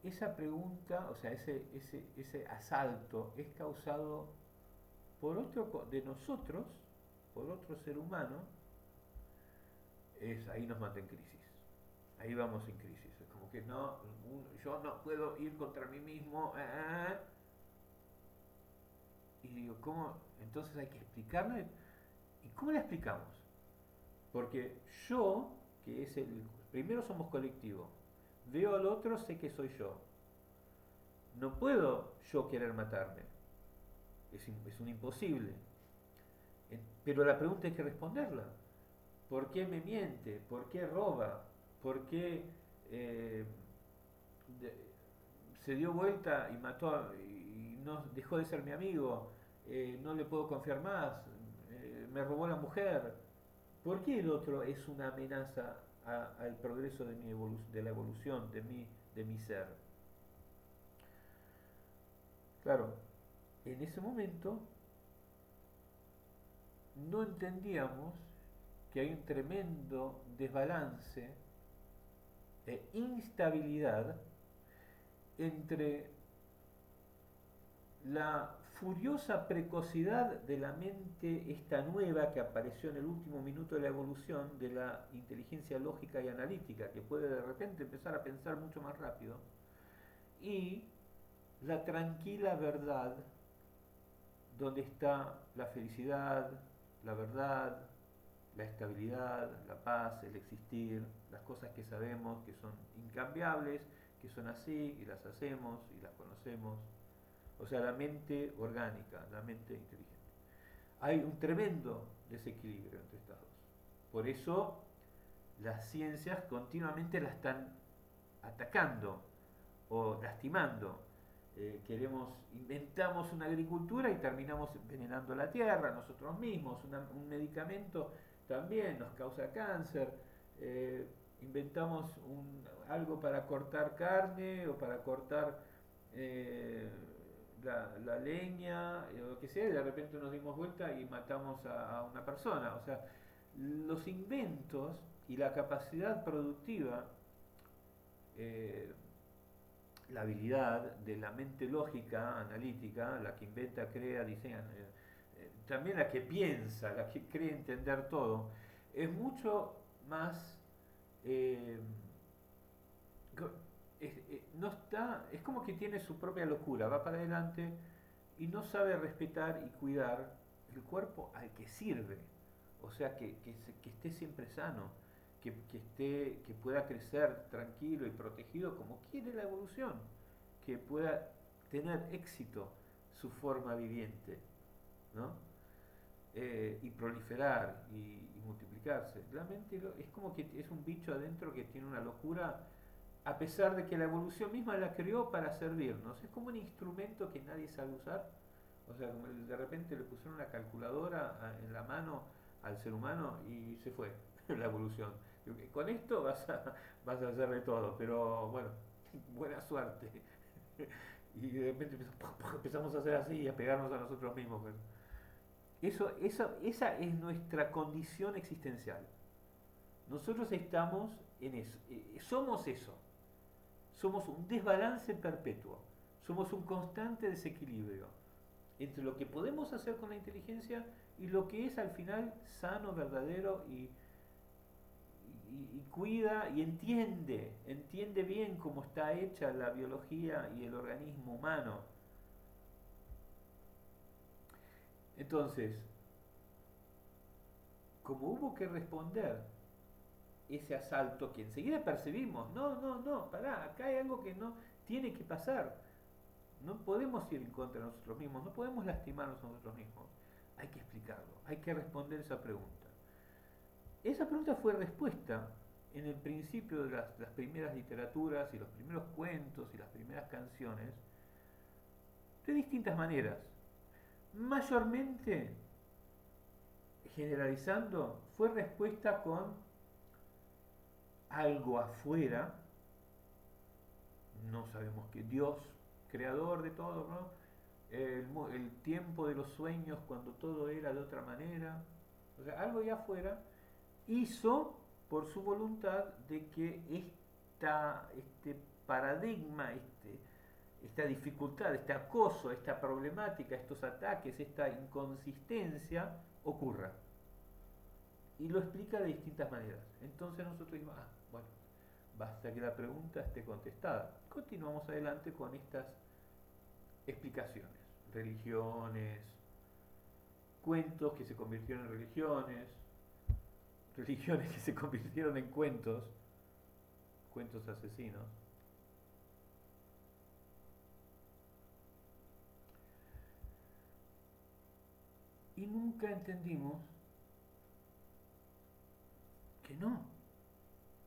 esa pregunta, o sea, ese asalto es causado por otro de nosotros, por otro ser humano, ahí nos mata en crisis. Ahí vamos en crisis. Es como que no, yo no puedo ir contra mí mismo. Y digo, ¿cómo? Entonces hay que explicarle. ¿Y cómo le explicamos? Porque yo, que es el... Primero somos colectivo. Veo al otro, sé que soy yo. No puedo yo querer matarme. Es un imposible. Pero la pregunta hay que responderla. ¿Por qué me miente? ¿Por qué roba? ¿Por qué eh, de- se dio vuelta y mató y no dejó de ser mi amigo? No le puedo confiar más. Me robó la mujer. ¿Por qué el otro es una amenaza al progreso de, de la evolución, de mi ser? Claro, en ese momento no entendíamos que hay un tremendo desbalance e instabilidad entre la furiosa precocidad de la mente esta nueva que apareció en el último minuto de la evolución de la inteligencia lógica y analítica, que puede de repente empezar a pensar mucho más rápido, y la tranquila verdad donde está la felicidad, la verdad, la estabilidad, la paz, el existir, las cosas que sabemos que son incambiables, que son así y las hacemos y las conocemos. O sea, la mente orgánica, la mente inteligente. Hay un tremendo desequilibrio entre estas dos. Por eso las ciencias continuamente la están atacando o lastimando. Inventamos una agricultura y terminamos envenenando la tierra, nosotros mismos. Un medicamento también nos causa cáncer. Eh, inventamos algo para cortar carne o para cortar eh, la leña o lo que sea, y de repente nos dimos vuelta y matamos a una persona. O sea, los inventos y la capacidad productiva, eh, la habilidad de la mente lógica, analítica, la que inventa, crea, diseña, también la que piensa, la que cree entender todo, es mucho más... eh, no está, es como que tiene su propia locura, va para adelante y no sabe respetar y cuidar el cuerpo al que sirve. O sea, que esté siempre sano, que pueda crecer tranquilo y protegido como quiere la evolución, que pueda tener éxito su forma viviente, ¿no? Y proliferar y multiplicarse. La mente es como que es un bicho adentro que tiene una locura, a pesar de que la evolución misma la creó para servirnos. Es como un instrumento que nadie sabe usar. O sea, como de repente le pusieron una calculadora en la mano al ser humano y se fue la evolución. Con esto vas a hacer de todo, pero bueno, buena suerte. Y de repente empezamos a hacer así y a pegarnos a nosotros mismos. Esa es nuestra condición existencial. Nosotros estamos en eso, somos eso. Somos un desbalance perpetuo, somos un constante desequilibrio entre lo que podemos hacer con la inteligencia y lo que es al final sano, verdadero y cuida y entiende bien cómo está hecha la biología y el organismo humano. Entonces, como hubo que responder ese asalto que enseguida percibimos, no, pará, acá hay algo que no tiene que pasar. No podemos ir en contra de nosotros mismos, no podemos lastimarnos a nosotros mismos. Hay que explicarlo, hay que responder esa pregunta. Esa pregunta fue respuesta en el principio de las primeras literaturas y los primeros cuentos y las primeras canciones de distintas maneras. Mayormente, generalizando, fue respuesta con algo afuera, no sabemos qué, Dios, creador de todo, ¿no? el tiempo de los sueños cuando todo era de otra manera. O sea, algo allá afuera hizo por su voluntad de que este paradigma, esta dificultad, este acoso, esta problemática, estos ataques, esta inconsistencia ocurra. Y lo explica de distintas maneras. Entonces nosotros decimos, bueno, basta que la pregunta esté contestada. Continuamos adelante con estas explicaciones. Religiones, cuentos que se convirtieron en religiones, religiones que se convirtieron en cuentos, cuentos asesinos. Y nunca entendimos que no,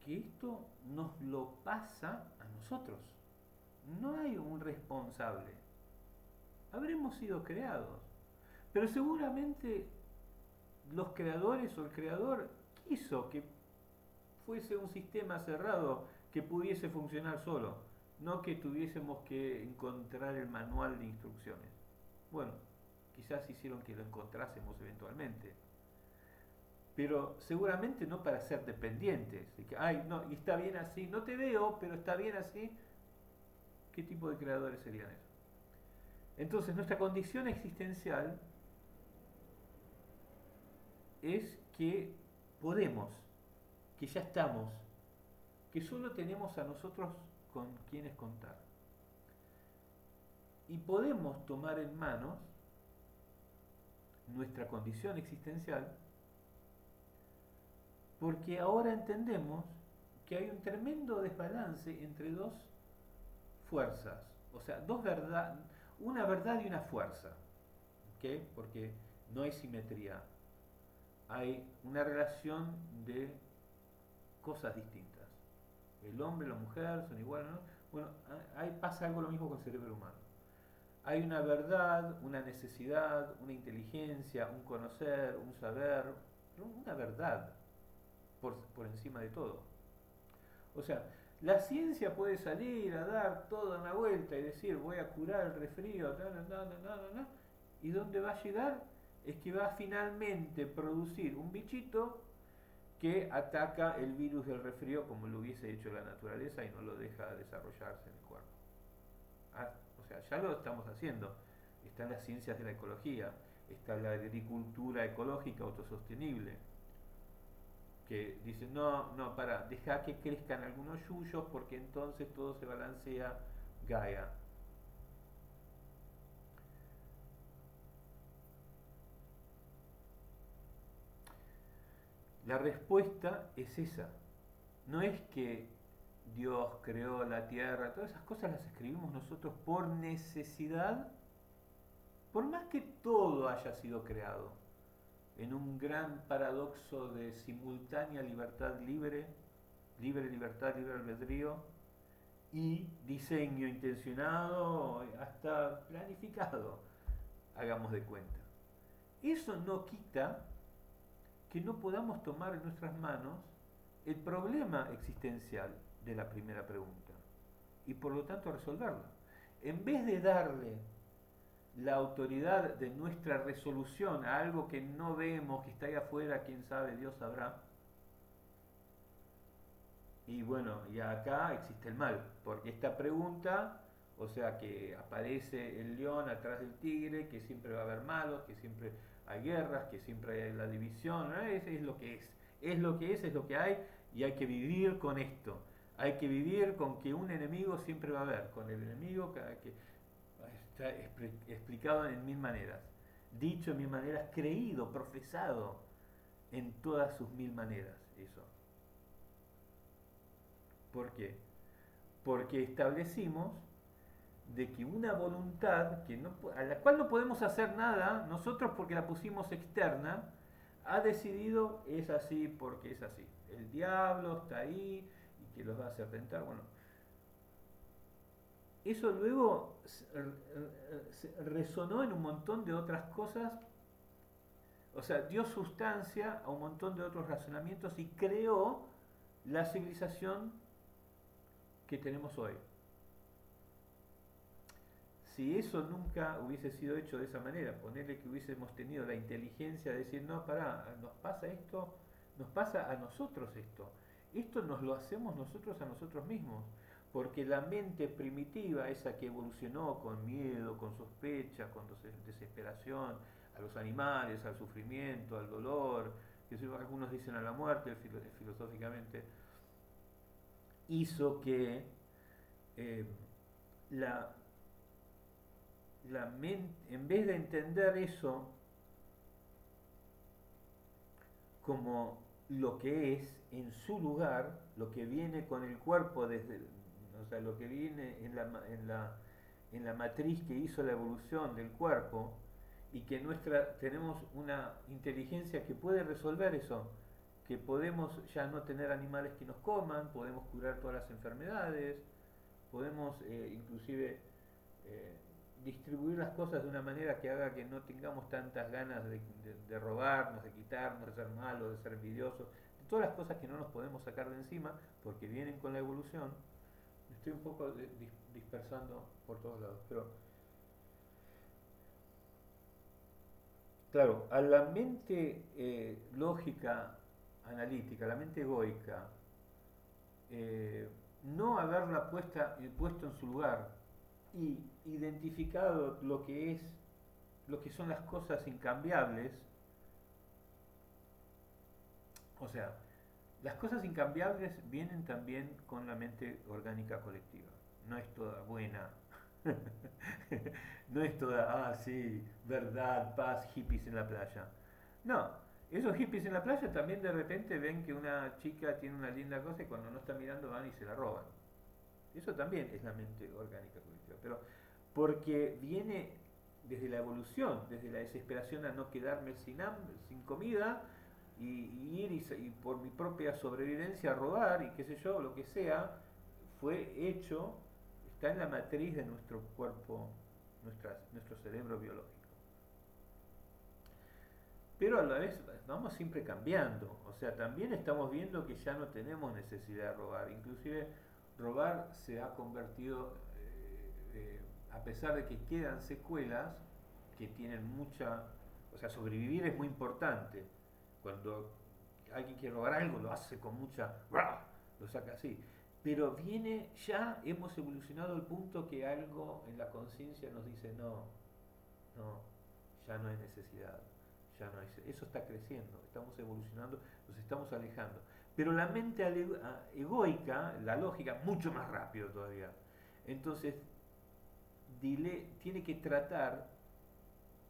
que esto nos lo pasa a nosotros. No hay un responsable. Habremos sido creados, pero seguramente los creadores o el creador quiso que fuese un sistema cerrado que pudiese funcionar solo, no que tuviésemos que encontrar el manual de instrucciones. Bueno, quizás hicieron que lo encontrásemos eventualmente, pero seguramente no para ser dependientes. De que, ay, no, y está bien así, no te veo, pero está bien así. ¿Qué tipo de creadores serían esos? Entonces, nuestra condición existencial es que podemos, que ya estamos, que solo tenemos a nosotros con quienes contar. Y podemos tomar en manos nuestra condición existencial porque ahora entendemos que hay un tremendo desbalance entre dos fuerzas, o sea, una verdad y una fuerza, ¿okay? Porque no hay simetría, hay una relación de cosas distintas. El hombre y la mujer son iguales, ¿no? Bueno, ahí pasa algo lo mismo con el cerebro humano. Hay una verdad, una necesidad, una inteligencia, un conocer, un saber, una verdad por encima de todo. O sea, la ciencia puede salir a dar toda una vuelta y decir voy a curar el resfrío, y dónde va a llegar es que va a finalmente producir un bichito que ataca el virus del resfrío como lo hubiese hecho la naturaleza y no lo deja desarrollarse en el cuerpo. O sea, ya lo estamos haciendo. Están las ciencias de la ecología, está la agricultura ecológica autosostenible, que dicen, no, deja que crezcan algunos yuyos porque entonces todo se balancea Gaia. La respuesta es esa. No es que Dios creó la tierra, todas esas cosas las escribimos nosotros por necesidad, por más que todo haya sido creado en un gran paradoxo de simultánea libertad libre libertad, libre albedrío y diseño intencionado, hasta planificado, hagamos de cuenta. Eso no quita que no podamos tomar en nuestras manos el problema existencial de la primera pregunta y por lo tanto resolverlo. En vez de darle la autoridad de nuestra resolución a algo que no vemos, que está ahí afuera, quién sabe, Dios sabrá. Y bueno, y acá existe el mal, porque esta pregunta, o sea que aparece el león atrás del tigre, que siempre va a haber malos, que siempre hay guerras, que siempre hay la división, ¿no? Es lo que es lo que es lo que hay, y hay que vivir con esto. Hay que vivir con que un enemigo siempre va a haber, con el enemigo que está explicado en mil maneras, dicho en mil maneras, creído, profesado en todas sus mil maneras, eso. ¿Por qué? Porque establecimos de que una voluntad a la cual no podemos hacer nada nosotros porque la pusimos externa, ha decidido es así porque es así. El diablo está ahí y que los va a hacer tentar. Bueno, eso luego resonó en un montón de otras cosas, o sea, dio sustancia a un montón de otros razonamientos y creó la civilización que tenemos hoy. si eso nunca hubiese sido hecho de esa manera, ponerle que hubiésemos tenido la inteligencia de decir, no, pará, nos pasa esto, nos pasa a nosotros esto nos lo hacemos nosotros a nosotros mismos, porque la mente primitiva, esa que evolucionó con miedo, con sospecha, con desesperación, a los animales, al sufrimiento, al dolor, que algunos dicen a la muerte filosóficamente, hizo que eh, la, la mente, en vez de entender eso como lo que es en su lugar, lo que viene con el cuerpo desde, o sea, lo que viene en la matriz que hizo la evolución del cuerpo, y que tenemos una inteligencia que puede resolver eso, que podemos ya no tener animales que nos coman, podemos curar todas las enfermedades, podemos inclusive eh, distribuir las cosas de una manera que haga que no tengamos tantas ganas de robarnos, de quitarnos, de ser malos, de ser envidiosos, de todas las cosas que no nos podemos sacar de encima porque vienen con la evolución. Me estoy un poco dispersando por todos lados, pero claro, a la mente lógica, analítica, la mente egoica, eh, no haberla puesto en su lugar y identificado lo que son las cosas incambiables, o sea, las cosas incambiables vienen también con la mente orgánica colectiva. No es toda buena, no es toda, sí, verdad, paz, hippies en la playa. No, esos hippies en la playa también de repente ven que una chica tiene una linda cosa y cuando no está mirando van y se la roban. Eso también es la mente orgánica colectiva, pero porque viene desde la evolución, desde la desesperación a no quedarme sin comida y ir y por mi propia sobrevivencia a robar y qué sé yo, lo que sea, fue hecho, está en la matriz de nuestro cuerpo, nuestro cerebro biológico. Pero a la vez vamos siempre cambiando, o sea, también estamos viendo que ya no tenemos necesidad de robar, inclusive robar se ha convertido, a pesar de que quedan secuelas que tienen mucha, o sea, sobrevivir es muy importante. Cuando alguien quiere robar algo lo hace con mucha, lo saca así. Pero ya hemos evolucionado al punto que algo en la conciencia nos dice no, no, ya no hay necesidad, ya no hay, eso está creciendo, estamos evolucionando, nos estamos alejando. Pero la mente egoica, la lógica, mucho más rápido todavía. Entonces, tiene que tratar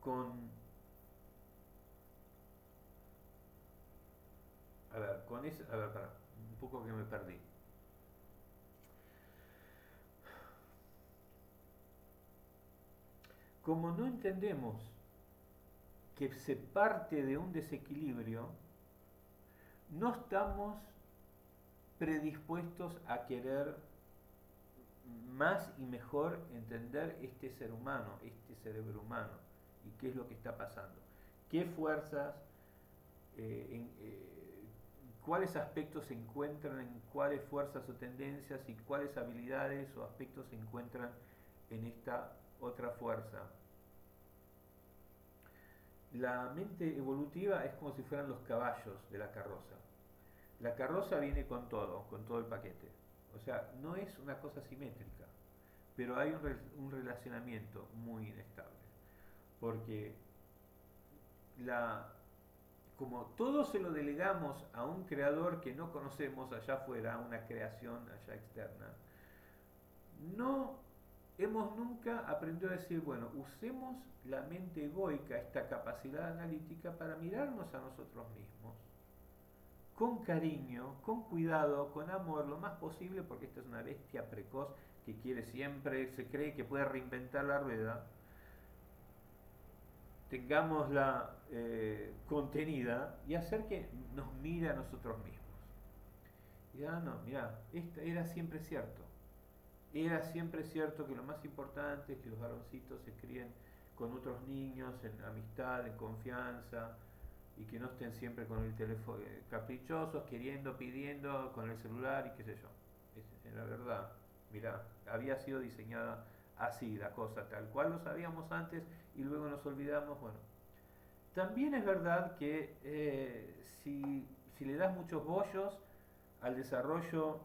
con, a ver, con eso, a ver, para, un poco que me perdí. Como no entendemos que se parte de un desequilibrio, no estamos predispuestos a querer más y mejor entender este ser humano, este cerebro humano, y qué es lo que está pasando. ¿Qué fuerzas, cuáles aspectos se encuentran en cuáles fuerzas o tendencias y cuáles habilidades o aspectos se encuentran en esta otra fuerza? La mente evolutiva es como si fueran los caballos de la carroza. La carroza viene con todo el paquete. O sea, no es una cosa simétrica, pero hay un relacionamiento muy inestable. Porque como todo se lo delegamos a un creador que no conocemos allá afuera, una creación allá externa, no hemos nunca aprendido a decir, bueno, usemos la mente egoica, esta capacidad analítica, para mirarnos a nosotros mismos con cariño, con cuidado, con amor, lo más posible, porque esta es una bestia precoz que quiere siempre, se cree que puede reinventar la rueda. Tengámosla contenida y hacer que nos mire a nosotros mismos. Y no, mira, esto era siempre cierto. Era siempre cierto que lo más importante es que los varoncitos se críen con otros niños en amistad, en confianza, y que no estén siempre con el teléfono caprichosos, queriendo, pidiendo, con el celular y qué sé yo. Es, en la verdad, mirá, había sido diseñada así la cosa, tal cual lo sabíamos antes y luego nos olvidamos. Bueno, también es verdad que si le das muchos bollos al desarrollo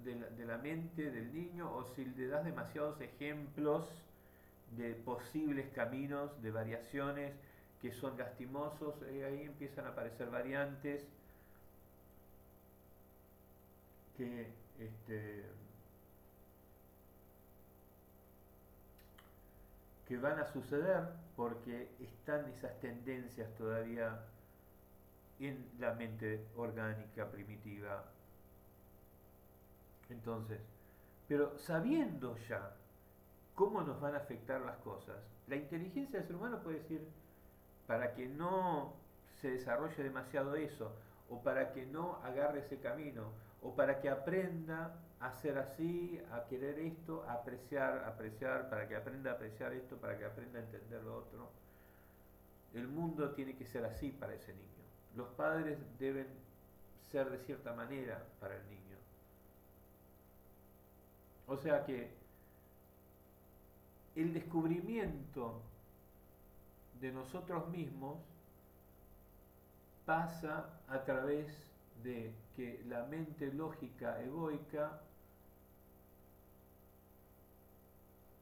de la mente del niño, o si le das demasiados ejemplos de posibles caminos, de variaciones que son lastimosos, ahí empiezan a aparecer variantes que, que van a suceder porque están esas tendencias todavía en la mente orgánica primitiva. Entonces, pero sabiendo ya cómo nos van a afectar las cosas, la inteligencia del ser humano puede decir, para que no se desarrolle demasiado eso, o para que no agarre ese camino, o para que aprenda a ser así, a querer esto, a apreciar, para que aprenda a apreciar esto, para que aprenda a entender lo otro. El mundo tiene que ser así para ese niño. Los padres deben ser de cierta manera para el niño. O sea que el descubrimiento de nosotros mismos pasa a través de que la mente lógica egoica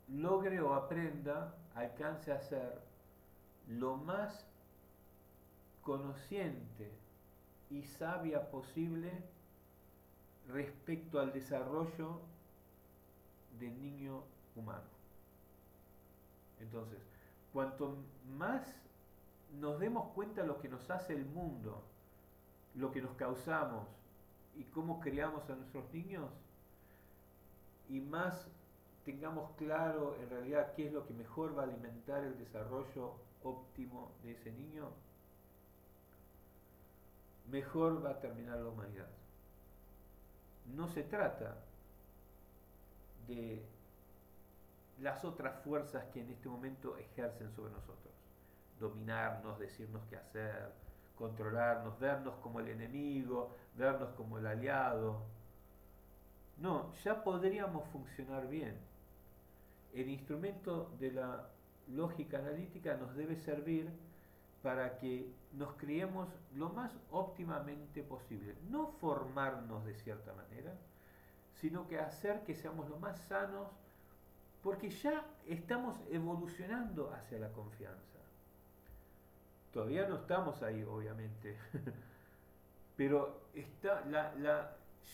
logre o aprenda, alcance a ser lo más consciente y sabia posible respecto al desarrollo del niño humano. Entonces, cuanto más nos demos cuenta de lo que nos hace el mundo, lo que nos causamos y cómo criamos a nuestros niños, y más tengamos claro en realidad qué es lo que mejor va a alimentar el desarrollo óptimo de ese niño, mejor va a terminar la humanidad. No se trata de las otras fuerzas que en este momento ejercen sobre nosotros. Dominarnos, decirnos qué hacer, controlarnos, vernos como el enemigo, vernos como el aliado. No, ya podríamos funcionar bien. El instrumento de la lógica analítica nos debe servir para que nos criemos lo más óptimamente posible. No formarnos de cierta manera, sino que hacer que seamos lo más sanos, porque ya estamos evolucionando hacia la confianza. Todavía no estamos ahí, obviamente, pero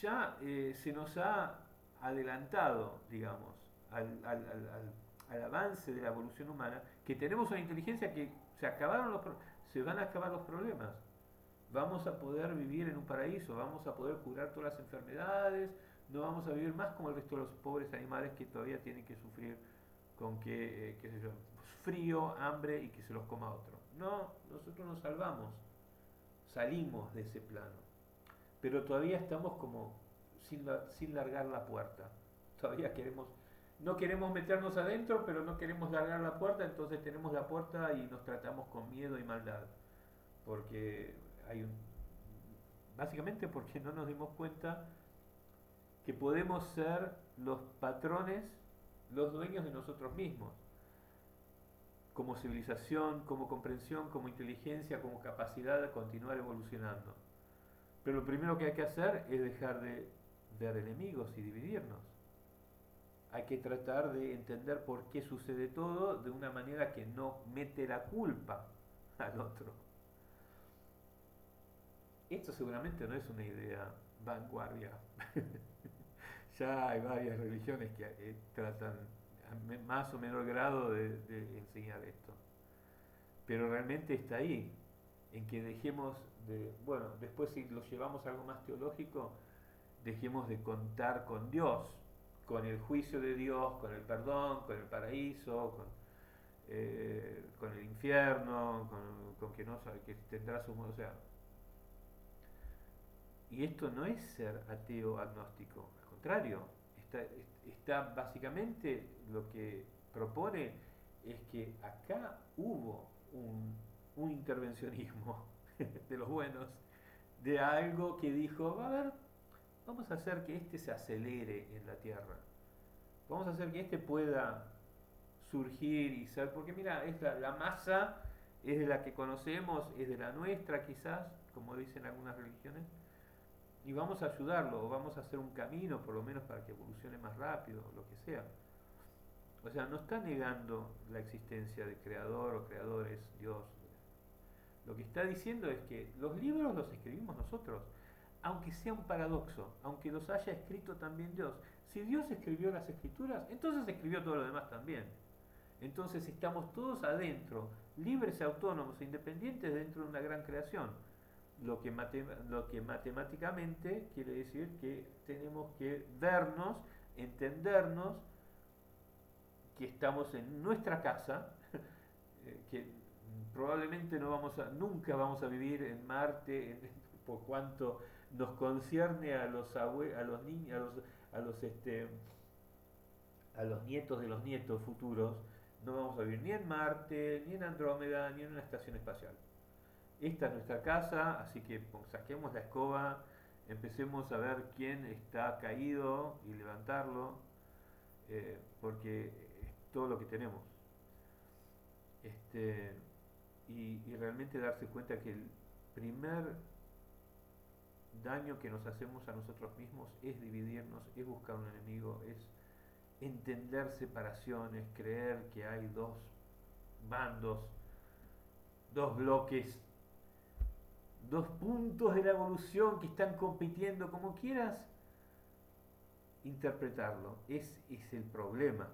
ya se nos ha adelantado, digamos, al avance de la evolución humana, que tenemos una inteligencia que se van a acabar los problemas. Vamos a poder vivir en un paraíso, vamos a poder curar todas las enfermedades, no vamos a vivir más como el resto de los pobres animales que todavía tienen que sufrir con qué sé yo, frío, hambre y que se los coma otro. No, nosotros nos salvamos, salimos de ese plano, pero todavía estamos como sin largar la puerta. Todavía no queremos meternos adentro, pero no queremos largar la puerta, entonces tenemos la puerta y nos tratamos con miedo y maldad, porque básicamente porque no nos dimos cuenta que podemos ser los patrones, los dueños de nosotros mismos, como civilización, como comprensión, como inteligencia, como capacidad de continuar evolucionando. Pero lo primero que hay que hacer es dejar de ver enemigos y dividirnos. Hay que tratar de entender por qué sucede todo de una manera que no mete la culpa al otro. Esto seguramente no es una idea vanguardia. Ya hay varias religiones que tratan a más o menor grado de enseñar esto. Pero realmente está ahí, en que dejemos bueno, después si lo llevamos a algo más teológico, dejemos de contar con Dios, con el juicio de Dios, con el perdón, con el paraíso, con el infierno, con que no sabe que tendrá su modo, o sea. Y esto no es ser ateo agnóstico, al contrario, está básicamente lo que propone es que acá hubo un intervencionismo de los buenos, de algo que dijo, a ver, vamos a hacer que se acelere en la Tierra. Vamos a hacer que este pueda surgir y ser, porque mira, es la masa es de la que conocemos, es de la nuestra quizás, como dicen algunas religiones, y vamos a ayudarlo, o vamos a hacer un camino por lo menos para que evolucione más rápido, o lo que sea. O sea, no está negando la existencia de creador o creadores, Dios. Lo que está diciendo es que los libros los escribimos nosotros, aunque sea un paradoxo, aunque los haya escrito también Dios. Si Dios escribió las escrituras, entonces escribió todo lo demás también. Entonces estamos todos adentro, libres, autónomos, independientes dentro de una gran creación. Lo que matemáticamente quiere decir que tenemos que vernos, entendernos, que estamos en nuestra casa, que probablemente nunca vamos a vivir en Marte, por cuanto nos concierne a los niños, a los nietos de los nietos futuros, no vamos a vivir ni en Marte, ni en Andrómeda, ni en una estación espacial. Esta es nuestra casa, así que saquemos la escoba, empecemos a ver quién está caído y levantarlo, porque es todo lo que tenemos. Este, y realmente darse cuenta que el primer daño que nos hacemos a nosotros mismos es dividirnos, es buscar un enemigo, es entender separaciones, creer que hay dos bandos, dos bloques, dos puntos de la evolución que están compitiendo, como quieras interpretarlo. Es el problema,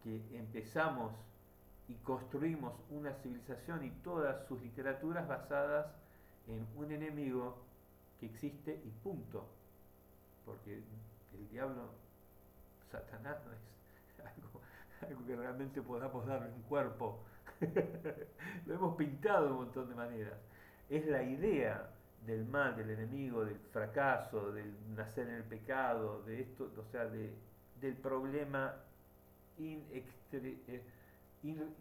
que empezamos y construimos una civilización y todas sus literaturas basadas en un enemigo que existe y punto. Porque el diablo, Satanás, no es algo que realmente podamos darle un cuerpo. Lo hemos pintado de un montón de maneras. Es la idea del mal, del enemigo, del fracaso, del nacer en el pecado, de esto, o sea, del problema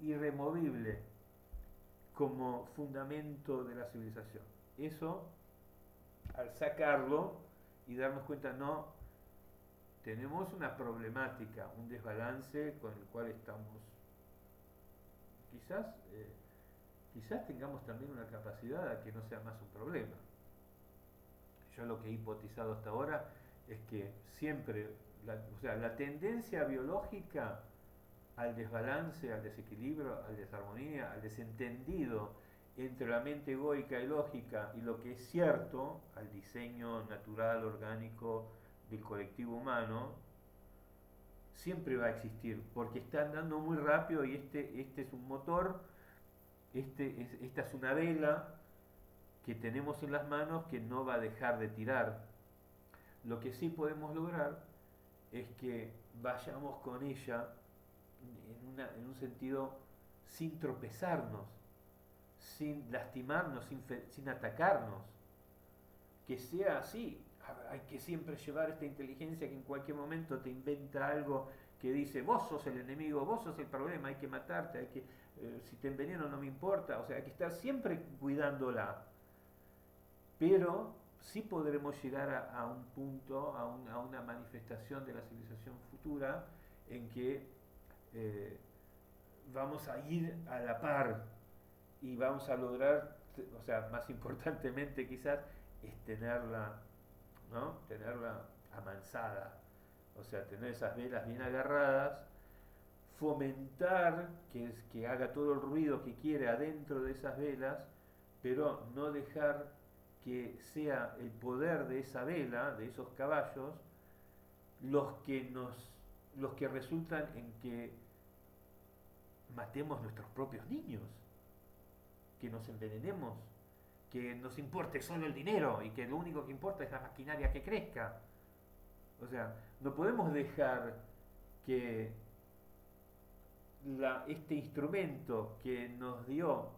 irremovible como fundamento de la civilización. Eso, al sacarlo y darnos cuenta, no, tenemos una problemática, un desbalance con el cual estamos. Quizás, quizás tengamos también una capacidad a que no sea más un problema. Yo lo que he hipotizado hasta ahora es que siempre, o sea, la tendencia biológica al desbalance, al desequilibrio, a la desarmonía, al desentendido entre la mente egoica y lógica y lo que es cierto, al diseño natural, orgánico del colectivo humano, siempre va a existir, porque está andando muy rápido y este es un motor, esta es una vela que tenemos en las manos que no va a dejar de tirar. Lo que sí podemos lograr es que vayamos con ella en un sentido sin tropezarnos, sin lastimarnos, sin atacarnos. Que sea así. Hay que siempre llevar esta inteligencia que en cualquier momento te inventa algo que dice, vos sos el enemigo, vos sos el problema, hay que matarte, si te enveneno no me importa, o sea, hay que estar siempre cuidándola. Pero sí podremos llegar a un punto, a una manifestación de la civilización futura en que vamos a ir a la par y vamos a lograr, o sea, más importantemente quizás, es tenerla, ¿no? Tenerla amansada, o sea, tener esas velas bien agarradas, fomentar que haga todo el ruido que quiere adentro de esas velas, pero no dejar que sea el poder de esa vela, de esos caballos, los que resultan en que matemos nuestros propios niños, que nos envenenemos, que nos importe solo el dinero y que lo único que importa es la maquinaria que crezca. O sea, no podemos dejar que este instrumento que nos dio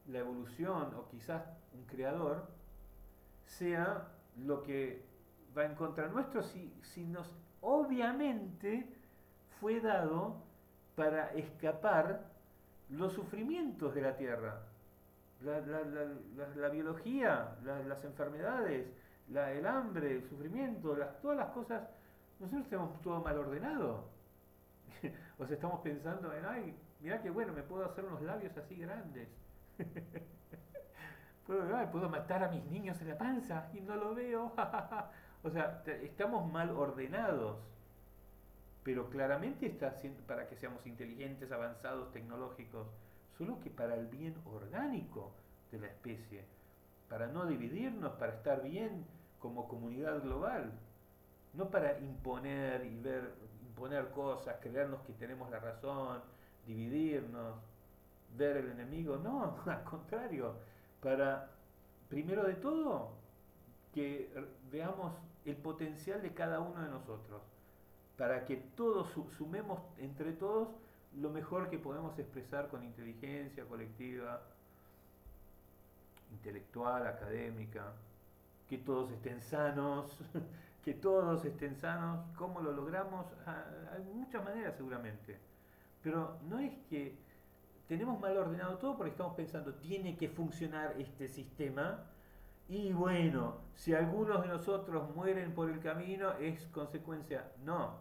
la evolución o quizás un creador sea lo que va en contra nuestro si nos obviamente fue dado para escapar los sufrimientos de la tierra, la biología, las enfermedades, el hambre, el sufrimiento, todas las cosas nosotros tenemos todo mal ordenado. O sea, estamos pensando en, ay, mirá que bueno, me puedo hacer unos labios así grandes. Puedo matar a mis niños en la panza y no lo veo. O sea, estamos mal ordenados. Pero claramente está haciendo para que seamos inteligentes, avanzados, tecnológicos, solo que para el bien orgánico de la especie, para no dividirnos, para estar bien como comunidad global, no para imponer y ver, imponer cosas, creernos que tenemos la razón, dividirnos, ver el enemigo, no, al contrario, para, primero de todo, que veamos el potencial de cada uno de nosotros, para que todos sumemos entre todos lo mejor que podemos expresar con inteligencia colectiva, intelectual, académica, que todos estén sanos, que todos estén sanos. ¿Cómo lo logramos? Hay muchas maneras seguramente, pero no es que tenemos mal ordenado todo porque estamos pensando, tiene que funcionar este sistema y bueno, si algunos de nosotros mueren por el camino es consecuencia. No,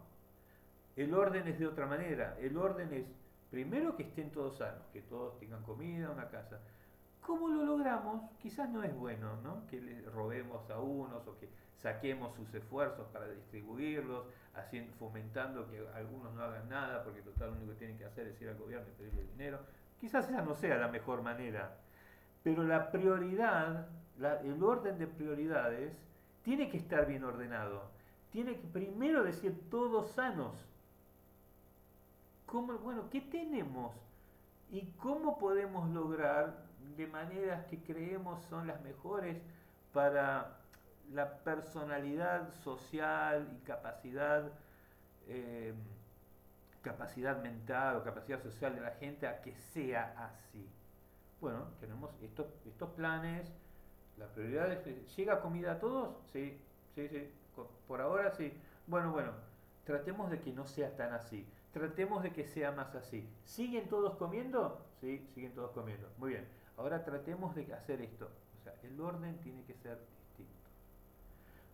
el orden es de otra manera. El orden es, primero, que estén todos sanos, que todos tengan comida, una casa. ¿Cómo lo logramos? Quizás no es bueno, ¿no? Que le robemos a unos o que saquemos sus esfuerzos para distribuirlos, haciendo, fomentando que algunos no hagan nada, porque total lo único que tienen que hacer es ir al gobierno y pedirle dinero. Quizás esa no sea la mejor manera, pero la prioridad, el orden de prioridades, tiene que estar bien ordenado. Tiene que primero decir todos sanos. ¿Cómo, bueno, qué tenemos? ¿Y cómo podemos lograr de maneras que creemos son las mejores para la personalidad social y capacidad, eh, capacidad mental o capacidad social de la gente a que sea así? Bueno, tenemos estos planes, la prioridad es, ¿llega comida a todos? Sí, sí, sí, por ahora sí. Bueno, tratemos de que no sea tan así. Tratemos de que sea más así. ¿Siguen todos comiendo? Sí, siguen todos comiendo. Muy bien. Ahora tratemos de hacer esto. O sea, el orden tiene que ser distinto.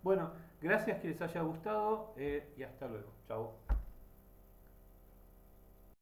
Bueno, gracias que les haya gustado y hasta luego. Chao.